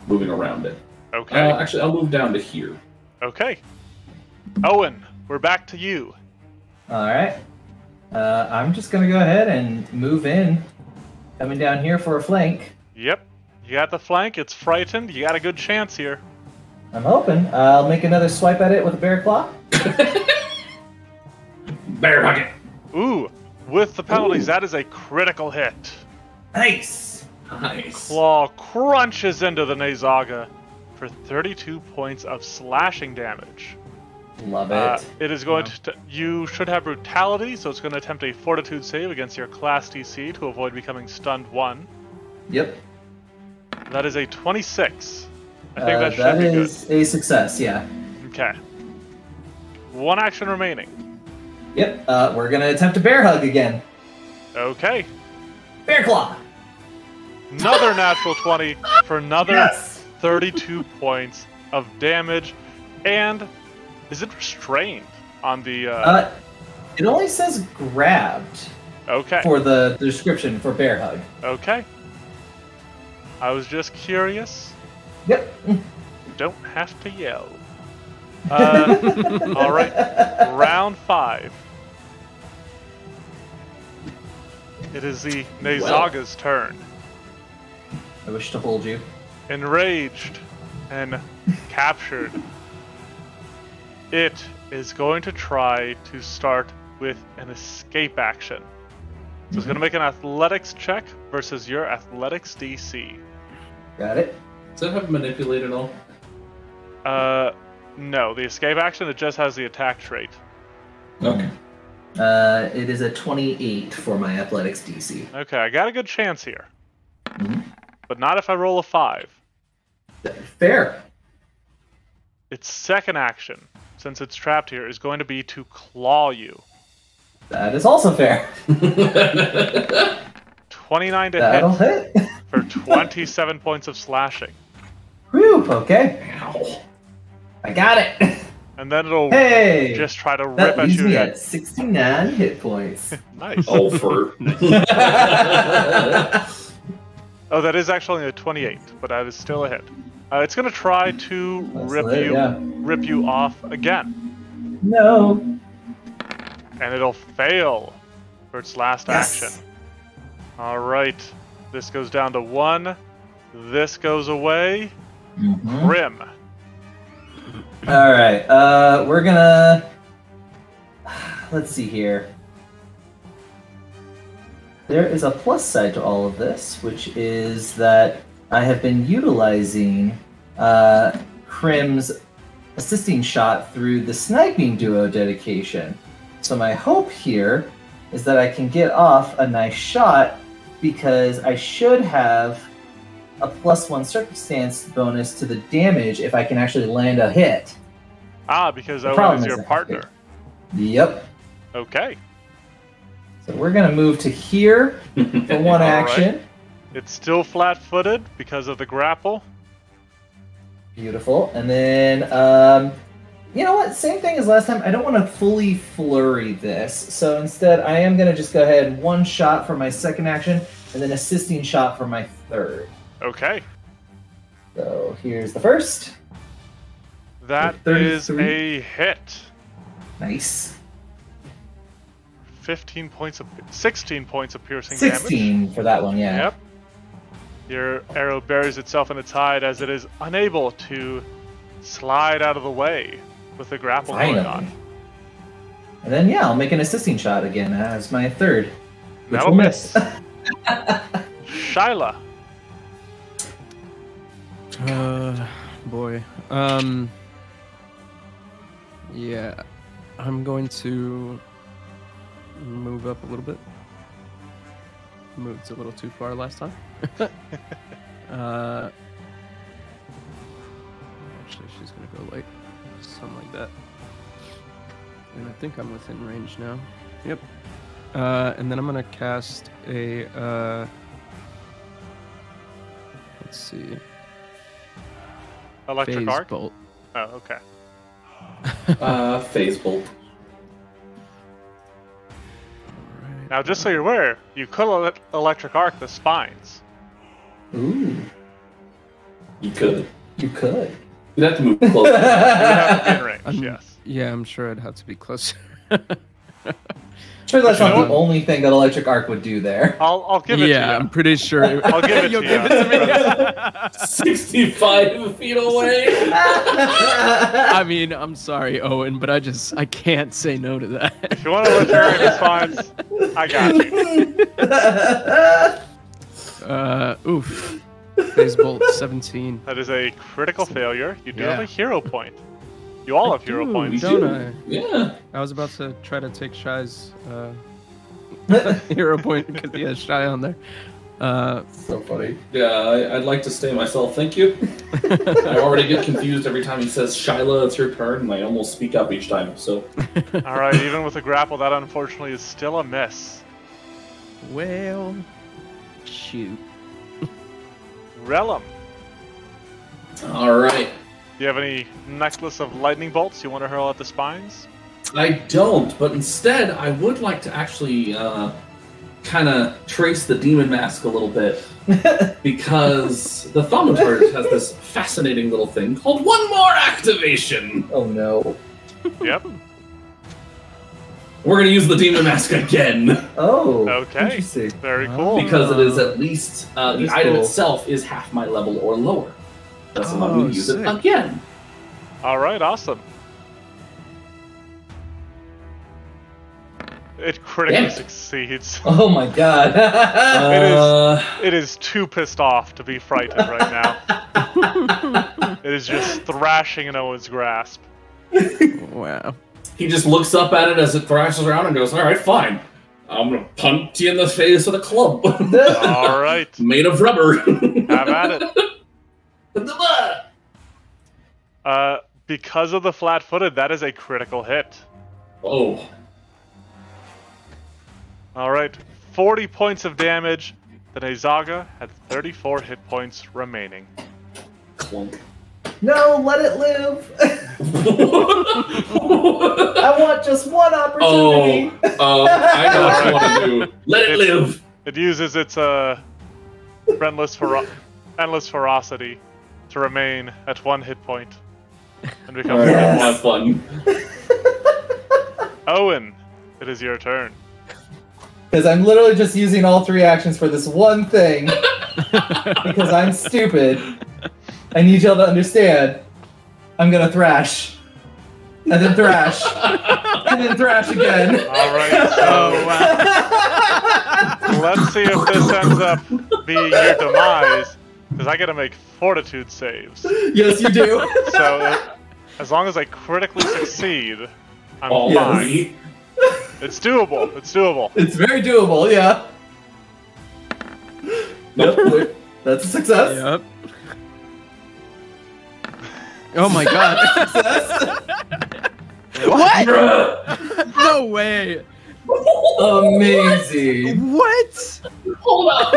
Moving around it. Okay. Actually, I'll move down to here. Okay. Owen, we're back to you. Alright. I'm just gonna go ahead and move in. Coming down here for a flank. Yep. You got the flank. It's frightened. You got a good chance here. I'm hoping. I'll make another swipe at it with a bear claw. Bear hug it. Ooh, with the penalties, Ooh. that is a critical hit. Nice. Nice. Claw crunches into the Nayzaga for 32 points of slashing damage. Love it. It is going to. You should have brutality, so it's going to attempt a fortitude save against your class DC to avoid becoming stunned 1. Yep. That is a 26. I think that should be That good. is a success, yeah. Okay. 1 action remaining. Yep. We're gonna attempt a bear hug again. Okay. Bear claw. Another natural 20 for another Yes. 32 points of damage. And is it restrained on the... It only says grabbed Okay. for the description for bear hug. Okay. I was just curious. Yep. Don't have to yell. All right. Round 5. It is the Nayzaga's turn. I wish to hold you. Enraged and captured. It is going to try to start with an escape action. So it's going to make an athletics check versus your athletics DC. Got it. Does that have manipulate at all? No, the escape action, it just has the attack trait. Okay. It is a 28 for my athletics DC. Okay, I got a good chance here. Mhm. But not if I roll a 5. Fair. Its second action, since it's trapped here, is going to be to claw you. That is also fair. 29 to That'll hit hit. for 27 points of slashing. Whew, okay. Ow. I got it. And then it'll Hey! just try to rip That at leaves you me again. at 69 hit points. Nice. Oh, for. Oh, that is actually a 28, but that is still a hit. It's going to try to That's rip lit, you yeah. rip you off again. No. And it'll fail for its last Yes. action. All right. This goes down to 1. This goes away. Mhm. Grim. All right. We're gonna. Let's see here. There is a plus side to all of this, which is that I have been utilizing Crim's assisting shot through the sniping duo dedication. So my hope here is that I can get off a nice shot because I should have a +1 circumstance bonus to the damage if I can actually land a hit. Ah, because The Owen problem is is your I have partner. Yep. Okay. So we're gonna move to here for one All action. It's still flat-footed because of the grapple. Beautiful. And then, you know what? Same thing as last time. I don't want to fully flurry this. So instead, I am going to just go ahead 1 shot for my second action and then assisting shot for my third. Okay. So here's the first. That is 33. a hit. Nice. 16 points of piercing damage. 16 for that one, yeah. Yep. Your arrow buries itself in its hide as it is unable to slide out of the way with the grapple going Finally. on. And then, yeah, I'll make an assisting shot again as my third. Which That'll will miss. Shyla. Boy. Yeah. I'm going to move up a little bit. Moved a little too far last time. Actually, she's gonna go light. Something like that. And I think I'm within range now. Yep. And then I'm gonna cast a let's see. Electric Phase arc? bolt. Oh, okay. Phase bolt. Alright. Now, just so you're aware, you could electric arc the spines. Ooh, You could. you could. You'd have to move closer. You would have to be in range, I'm- yes. Yeah, I'm sure I'd have to be closer. Sure, that's You not know the what? only thing that electric arc would do there. I'll give it to Yeah, you. I'm pretty sure. I'll give it You'll to give you. it to me. 65 feet away. I mean, I'm sorry, Owen, but I can't say no to that. If you want to let your response, I got you. Oof. Phase bolt 17. That is a critical failure. You do Yeah. have a hero point. You all have hero Ooh, points. don't I? Yeah. I was about to try to take Shy's hero point because he has Shy on there. So funny. Yeah, I'd like to stay myself. Thank you. I already get confused every time he says, Shyla, it's your turn, and I almost speak up each time. So, All right, even with a grapple, that unfortunately is still a miss. Well, shoot. Relum, all right. do you have any necklace of lightning bolts you want to hurl at the spines? I don't, but instead, I would like to actually kind of trace the demon mask a little bit. Because the thaumaturge has this fascinating little thing called One More Activation. Oh no. Yep. We're going to use the demon mask again. Oh. Okay. Interesting. Very cool. Because it is at least, the That's item cool. itself is half my level or lower. That's allowed me to use sick. it again. All right, awesome. It critically Damn it. succeeds. Oh my god. It is too pissed off to be frightened right now. It is just thrashing in Owen's grasp. Wow. He just looks up at it as it thrashes around and goes, all right, fine. I'm going to punch you in the face with a club. All right, Made of rubber. have at it. Because of the flat-footed, that is a critical hit. Oh. All right, 40 points of damage. The Nayzaga had 34 hit points remaining. Clunk. No, let it live. I want just one opportunity. I know what you want to do. Let it live. It uses its endless ferocity to remain at 1 hit point and become. All right, Yes. have fun. Owen, it is your turn. Because I'm literally just using all 3 actions for this one thing. Because I'm stupid. I need y'all to understand. I'm gonna thrash. And then thrash. And then thrash again. All right, so let's see if this ends up being your demise, because I gotta make fortitude saves. Yes, you do. So as long as I critically succeed, I'm All Yes. fine. three. It's doable. It's doable. It's very doable, yeah. Yep, that's a success. Yep. Oh my god. What? No way. Amazing. What? Hold up.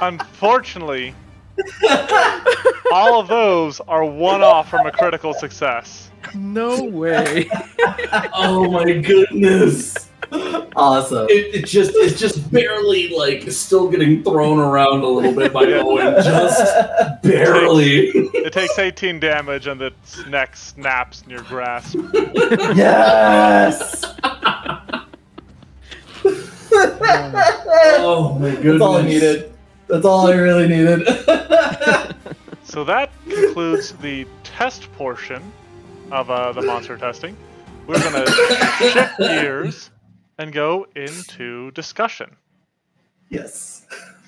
Unfortunately, all of those are one-off from a critical success. No way. Oh my goodness. Awesome. It's just barely like still getting thrown around a little bit by Owen. Just barely. It takes 18 damage and its neck snaps in your grasp. Yes. Oh my goodness. That's all I needed. That's all I really needed. So that concludes the test portion of the monster testing. We're going to shift gears and go into discussion. Yes.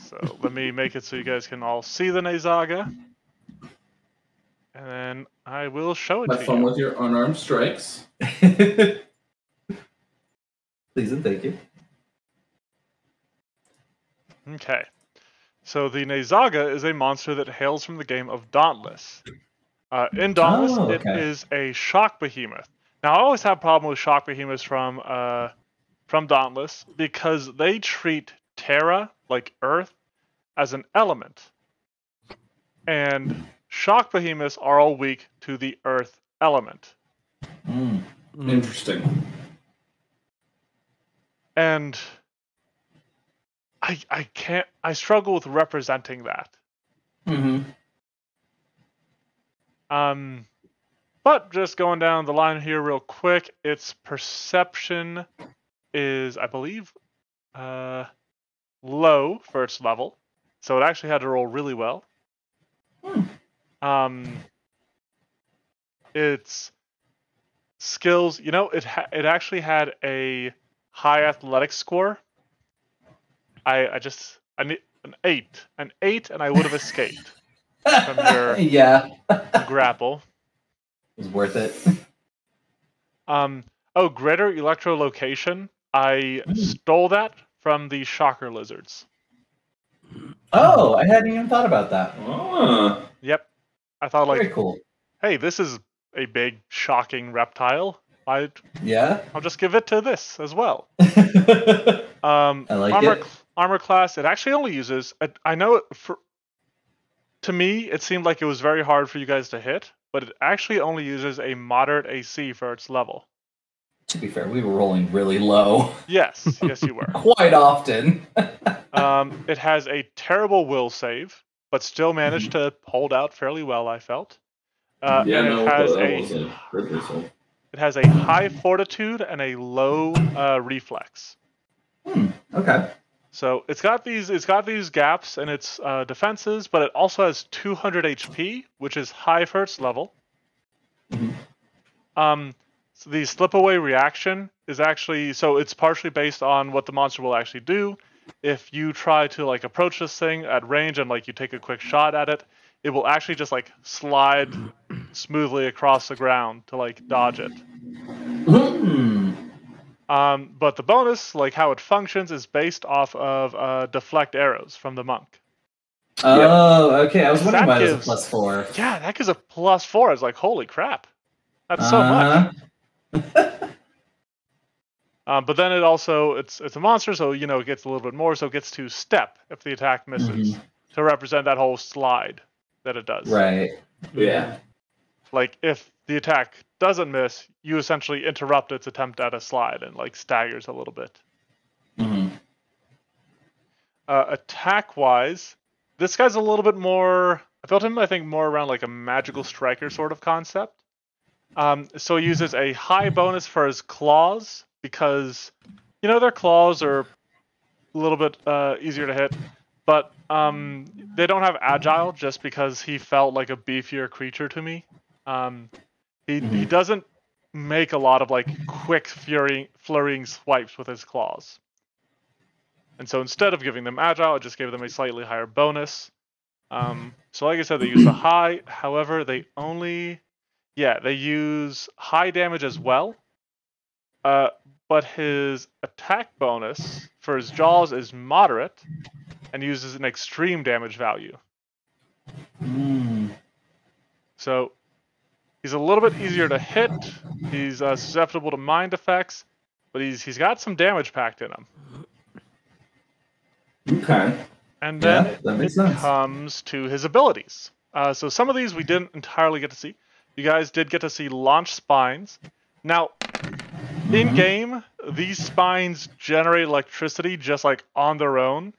So let me make it so you guys can all see the Nayzaga. And then I will show it Have to fun you. with your unarmed strikes. Please and thank you. Okay. So the Nayzaga is a monster that hails from the game of Dauntless. In Dauntless, Oh, it okay. is a shock behemoth. Now, I always have a problem with shock behemoths from Dauntless because they treat Terra, like Earth, as an element. And shock behemoths are all weak to the Earth element. Mm. Interesting. And I struggle with representing that. Mm-hmm. But just going down the line here real quick, its perception is, I believe, low for its level, so it actually had to roll really well. Its skills, you know, it actually had a high athletics score. I need an 8, and I would have escaped from your Yeah. grapple. It was worth it. Oh, greater electrolocation. I stole that from the shocker lizards. Oh, I hadn't even thought about that. Oh. Yep. I thought, like, Very cool. hey, this is a big, shocking reptile. Yeah. I'll just give it to this as well. I like it. Armor class, it actually only uses... I know to me, it seemed like it was very hard for you guys to hit, but it actually only uses a moderate AC for its level. To be fair, we were rolling really low. Yes, yes you were. Quite often. It has a terrible will save, but still managed to hold out fairly well, I felt. Yeah, and no, that wasn't hurt yourself. It has a high fortitude and a low reflex. Okay. So it's got these gaps in its defenses, but it also has 200 HP, which is high for its level. So the slip away reaction is actually, so it's partially based on what the monster will actually do. If you try to like approach this thing at range and like you take a quick shot at it, it will actually just like slide smoothly across the ground to like dodge it. But the bonus, like how it functions, is based off of deflect arrows from the monk. Oh, okay. I was wondering why it gives, was a +4. Yeah, that gives a +4. I was like, holy crap. That's so much. But then it also, it's a monster, so, you know, it gets a little bit more, so it gets to step if the attack misses, to represent that whole slide that it does. Right. Yeah. Like, if the attack doesn't miss, you essentially interrupt its attempt at a slide and, like, staggers a little bit. Attack-wise, this guy's a little bit more, I felt him, I think, more around, like, a magical striker sort of concept. So he uses a high bonus for his claws, because, you know, their claws are a little bit easier to hit, but they don't have agile just because he felt like a beefier creature to me. He doesn't make a lot of like quick flurrying swipes with his claws. And so instead of giving them agile, I just gave them a slightly higher bonus. So like I said, they use the high, however, they use high damage as well. But his attack bonus for his jaws is moderate and uses an extreme damage value. So he's a little bit easier to hit. He's susceptible to mind effects, but he's got some damage packed in him. Okay. And then it comes to his abilities. So some of these we didn't entirely get to see. You guys did get to see launch spines. Now, in game, these spines generate electricity just like on their own,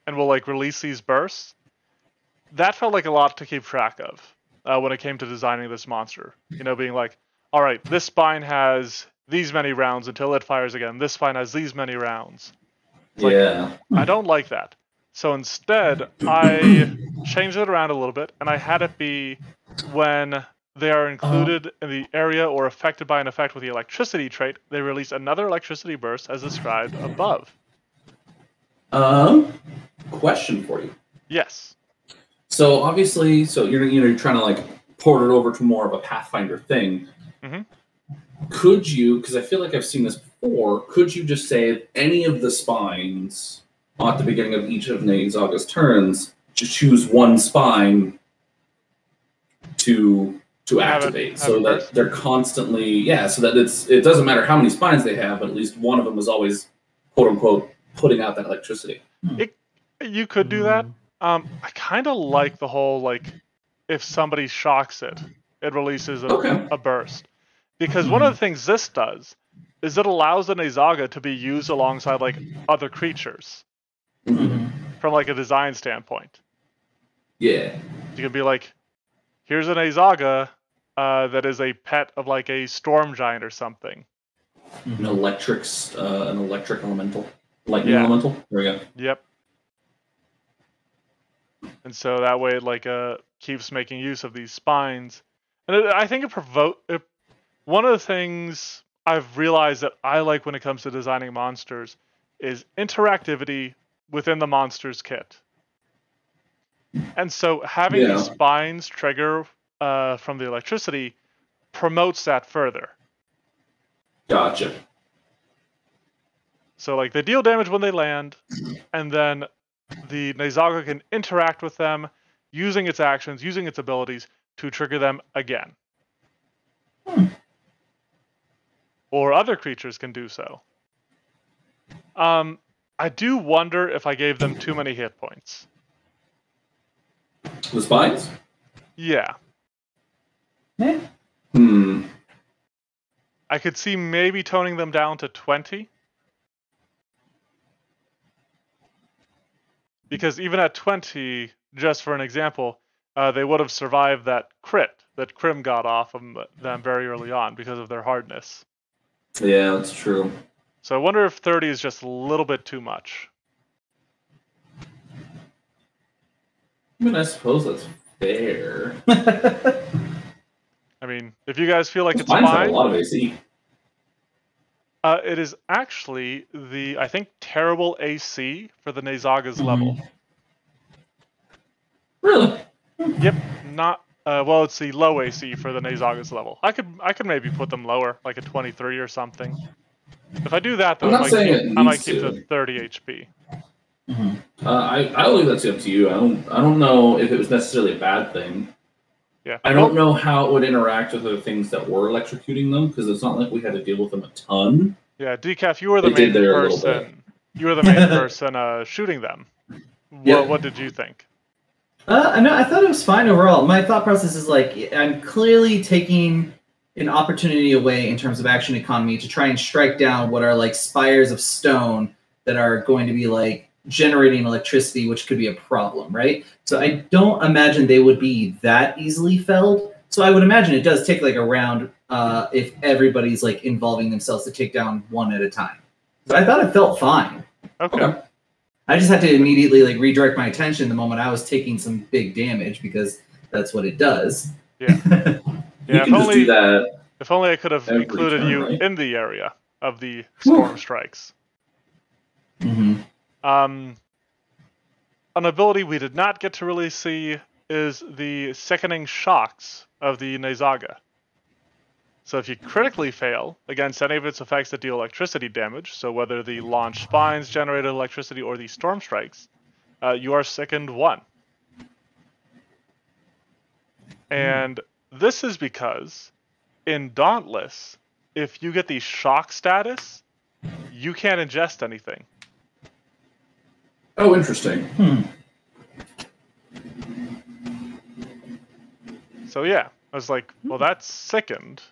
and will like release these bursts. That felt like a lot to keep track of when it came to designing this monster. You know, being like, all right, this spine has these many rounds until it fires again. This spine has these many rounds. It's like, I don't like that. So instead, I changed it around a little bit, and I had it be when they are included in the area or affected by an effect with the electricity trait, they release another electricity burst as described above. Question for you. Yes. So obviously, you're trying to like port it over to more of a Pathfinder thing. Could you, because I feel like I've seen this before, could you just say any of the spines at the beginning of each of Nayzaga's turns to choose one spine to activate, so that they're constantly, so that it doesn't matter how many spines they have, but at least one of them is always, quote unquote, putting out that electricity. You could do that. I kind of like the whole, like, if somebody shocks it, it releases a burst. Because one of the things this does is it allows the Nayzaga to be used alongside, like, other creatures. From, like, a design standpoint. Yeah. You can be like, here's a Nayzaga that is a pet of, like, a storm giant or something. An electric elemental. Lightning elemental. There we go. Yep. And so that way it keeps making use of these spines. And I think one of the things I've realized that I like when it comes to designing monsters is interactivity within the monster's kit. And so having these spines trigger from the electricity promotes that further. Gotcha. So they deal damage when they land, and then the Nayzaga can interact with them using its actions, using its abilities to trigger them again. Or other creatures can do so. I do wonder if I gave them too many hit points. The spines? Yeah. I could see maybe toning them down to 20. Because even at 20, just for an example, they would have survived that crit that Krim got off of them very early on because of their hardness. Yeah, that's true. So I wonder if 30 is just a little bit too much. I mean, I suppose that's fair. I mean, if you guys feel like it's fine. fine. A lot of AC. It is actually I think, terrible AC for the Nayzaga's level. Really? Yep. Not it's the low AC for the Nayzaga's level. I could maybe put them lower, like a 23 or something. If I do that, though, I might keep the 30 HP. I believe that's up to you. I don't know if it was necessarily a bad thing. Yeah. I don't know how it would interact with the things that were electrocuting them, because it's not like we had to deal with them a ton. Yeah, Decaf, you were the main person. You were the main person shooting them. What did you think? I thought it was fine overall. My thought process is I'm clearly taking an opportunity away in terms of action economy to try and strike down what are spires of stone that are going to be generating electricity, which could be a problem, right? So I don't imagine they would be that easily felled. So I would imagine it does take a round if everybody's involving themselves to take down one at a time. So I thought it felt fine. Okay. I just had to immediately redirect my attention the moment I was taking some big damage, because that's what it does. Yeah. Yeah, if only I could have included you in the area of the storm strikes. An ability we did not get to really see is the sickening shocks of the Nayzaga. So if you critically fail against any of its effects that deal electricity damage, so whether the launch spines generated electricity or the storm strikes, you are sickened 1. And this is because in Dauntless, if you get the shock status, you can't ingest anything. Oh, interesting. So yeah, I was like, well, that's sickened.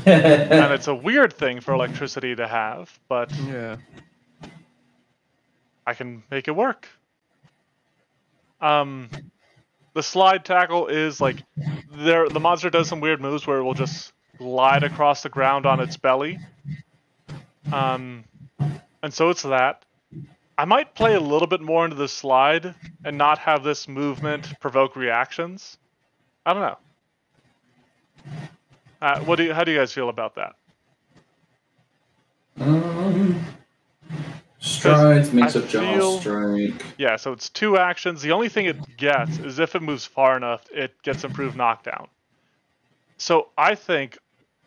And it's a weird thing for electricity to have, but yeah, I can make it work. The slide tackle is the monster does some weird moves where it will just glide across the ground on its belly. And so it's that. I might play a little bit more into the slide and not have this movement provoke reactions. I don't know. How do you guys feel about that? Strides makes a jaw strike. Yeah, so it's 2 actions. The only thing it gets is if it moves far enough, it gets improved knockdown. So I think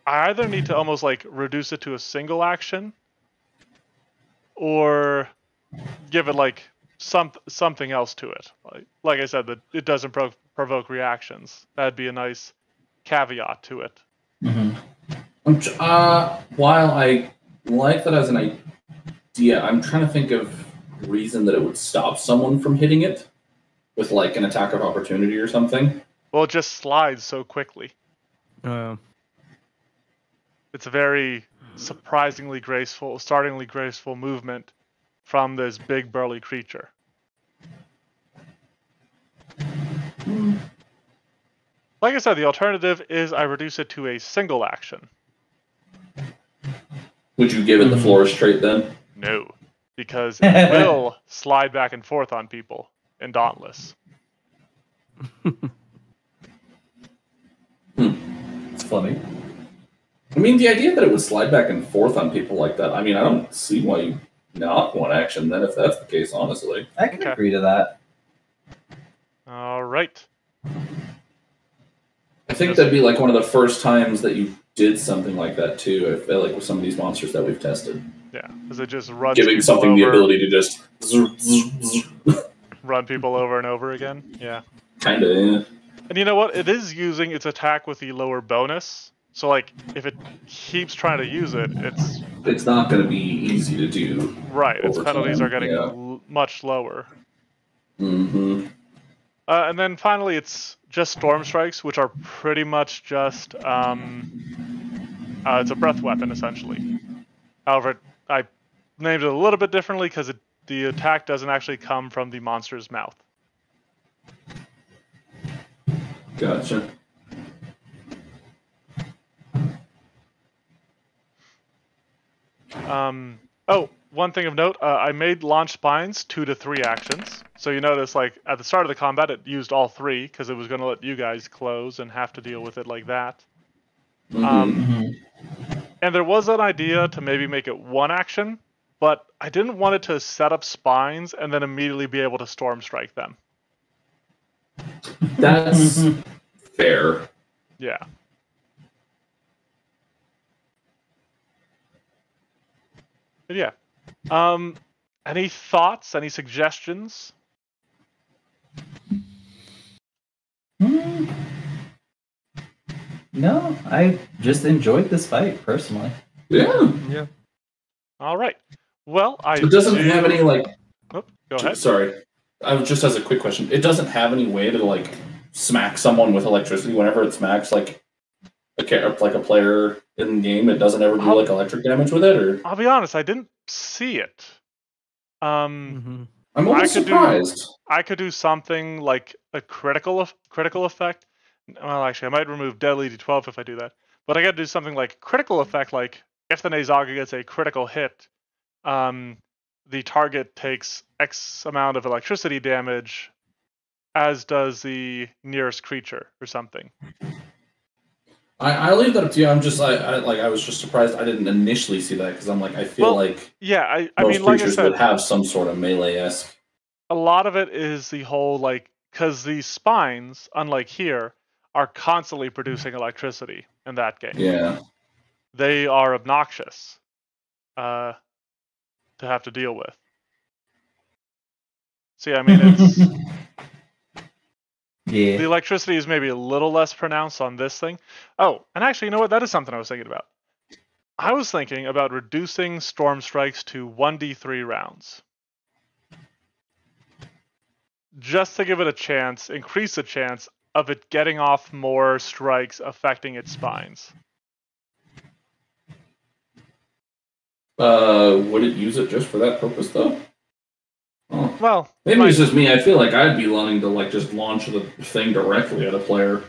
I either need to almost reduce it to a single action, or give it something else to it. Like I said, that it doesn't provoke reactions. That'd be a nice caveat to it. While I like that as an idea, I'm trying to think of a reason that it would stop someone from hitting it with an attack of opportunity or something. Well, it just slides so quickly. It's a very startlingly graceful movement from this big burly creature. Like I said, the alternative is I reduce it to a single action. Would you give it the florist trait then? No, because it will slide back and forth on people in Dauntless. It's funny. I mean, the idea that it would slide back and forth on people like that, I mean, I don't see why you not want action then if that's the case, honestly. I can agree to that. All right. I think that'd be like one of the first times that you did something like that too. I feel like with some of these monsters that we've tested. Yeah, because it just runs Giving people something the over, ability to just run people over and over again. Yeah. Kinda, yeah. And you know what? It is using its attack with the lower bonus. So, like, if it keeps trying to use it, It's not going to be easy to do. right. Its over penalties time, are getting yeah. much lower. Mm-hmm. And then finally, it's just Storm Strikes, which are pretty much just it's a breath weapon essentially. However, I named it a little bit differently because the attack doesn't actually come from the monster's mouth. Gotcha. Oh, one thing of note, I made launch spines 2 to 3 actions. So you notice, like, at the start of the combat, it used all 3 because it was going to let you guys close and have to deal with it like that. And there was an idea to maybe make it 1 action, but I didn't want it to set up spines and then immediately be able to storm strike them. That's fair. Yeah. But yeah. Any thoughts? Any suggestions? No, I just enjoyed this fight personally. Yeah. Yeah. All right. Well, It doesn't have any, like... Oh, go ahead. Sorry. I was just as a quick question. It doesn't have any way to, like, smack someone with electricity whenever it smacks, like a player in the game. It doesn't ever do, like, electric damage with it, or... I'll be honest, I didn't see it. I'm almost surprised. I could do something like a critical effect. Well, actually, I might remove deadly d12 if I do that. But I got to do something like critical effect, like if the Nayzaga gets a critical hit, the target takes X amount of electricity damage, as does the nearest creature or something. I leave that up to you. I was just surprised I didn't initially see that because I'm like, I feel like I most mean, like I creatures said, would have some sort of melee-esque. a lot of it is the whole, like, because these spines, unlike here, are constantly producing electricity in that game. Yeah. They are obnoxious to have to deal with. See, I mean, it's Yeah. the electricity is maybe a little less pronounced on this thing. Oh, and actually, you know what? That is something I was thinking about. I was thinking about reducing storm strikes to 1d3 rounds. Just to give it a chance, increase the chance of it getting off more strikes affecting its spines. Would it use it just for that purpose, though? Oh. Well, Maybe it's just me. I feel like I'd be wanting to, like, just launch the thing directly at a player.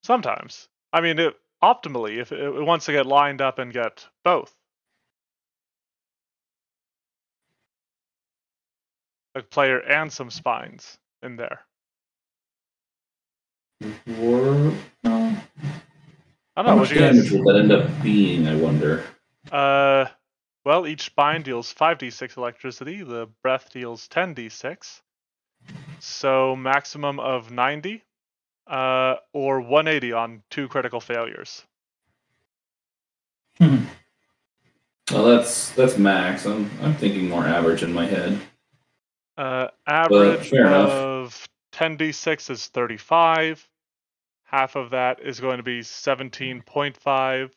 sometimes. I mean, optimally, if it wants to get lined up and get both. A player and some spines in there. Or no. I don't How know. much damage will that end up being, I wonder? Well, each spine deals 5d6 electricity. The breath deals 10d6. So maximum of 90, or 180 on 2 critical failures. Well, that's max. I'm thinking more average in my head. Average fair enough. of 10d6 is 35. Half of that is going to be 17.5.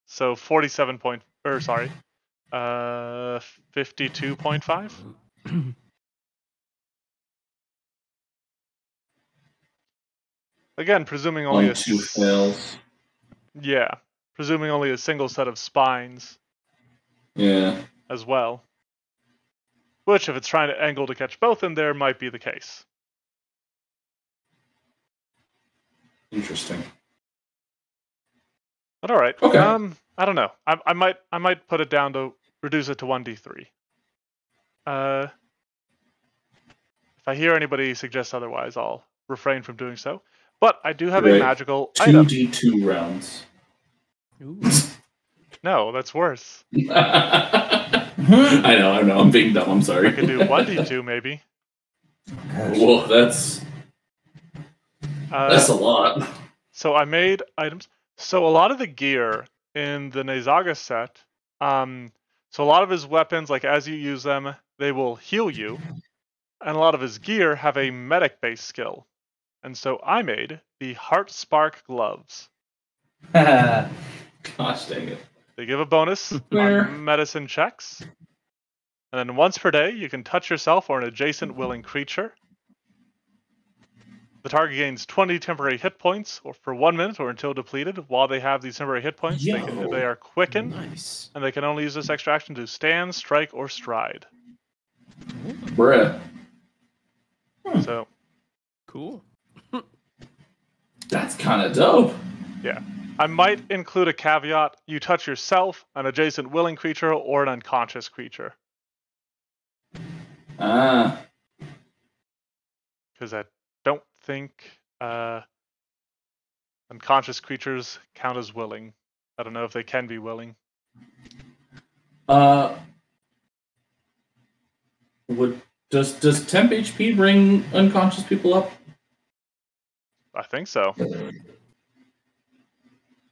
So 52.5. Again, presuming only a 2 fails. Yeah, presuming only a single set of spines. Yeah. As well. Which, if it's trying to angle to catch both in there, might be the case. Interesting. But all right. Okay. I don't know. I might put it down to reduce it to 1d3. If I hear anybody suggest otherwise, I'll refrain from doing so. But I do have a Right. magical item. 2d2 rounds. Ooh. No, that's worse. I know. I'm being dumb. I'm sorry. I could do 1d2 maybe. Whoa, that's a lot. So I made items. So a lot of the gear in the Nayzaga set, so a lot of his weapons, like as you use them, they will heal you. And a lot of his gear have a medic-based skill. And so I made the Heart Spark gloves. Gosh dang it. They give a bonus Where? on medicine checks. And then once per day, you can touch yourself or an adjacent willing creature. The target gains 20 temporary hit points or for 1 minute or until depleted. While they have these temporary hit points, they are quickened, Nice. and they can only use this extra action to stand, strike, or stride. Bruh. So, Cool. That's kind of dope. yeah. I might include a caveat. You touch yourself, an adjacent willing creature, or an unconscious creature. Ah. Because I don't think unconscious creatures count as willing. I don't know if they can be willing. Does temp HP bring unconscious people up? I think so.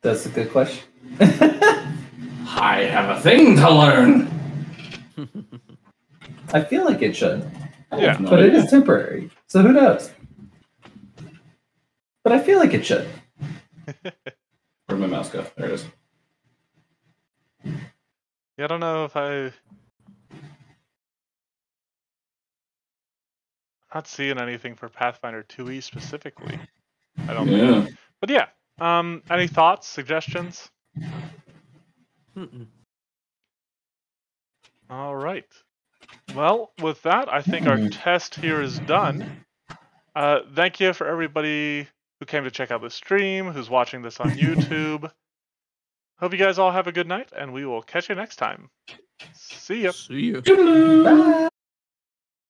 That's a good question. I have a thing to learn. I feel like it should, Yeah. but it is temporary, so who knows? But I feel like it should. Where'd my mouse go? There it is. Yeah, I don't know if I'm not seeing anything for Pathfinder 2e specifically. I don't think. Yeah. But yeah, any thoughts, suggestions? Mm-mm. All right. Well, with that, I think our test here is done. Thank you for everybody who came to check out the stream, who's watching this on YouTube. Hope you guys all have a good night, and we will catch you next time. See ya. See you. Toodaloo. Bye.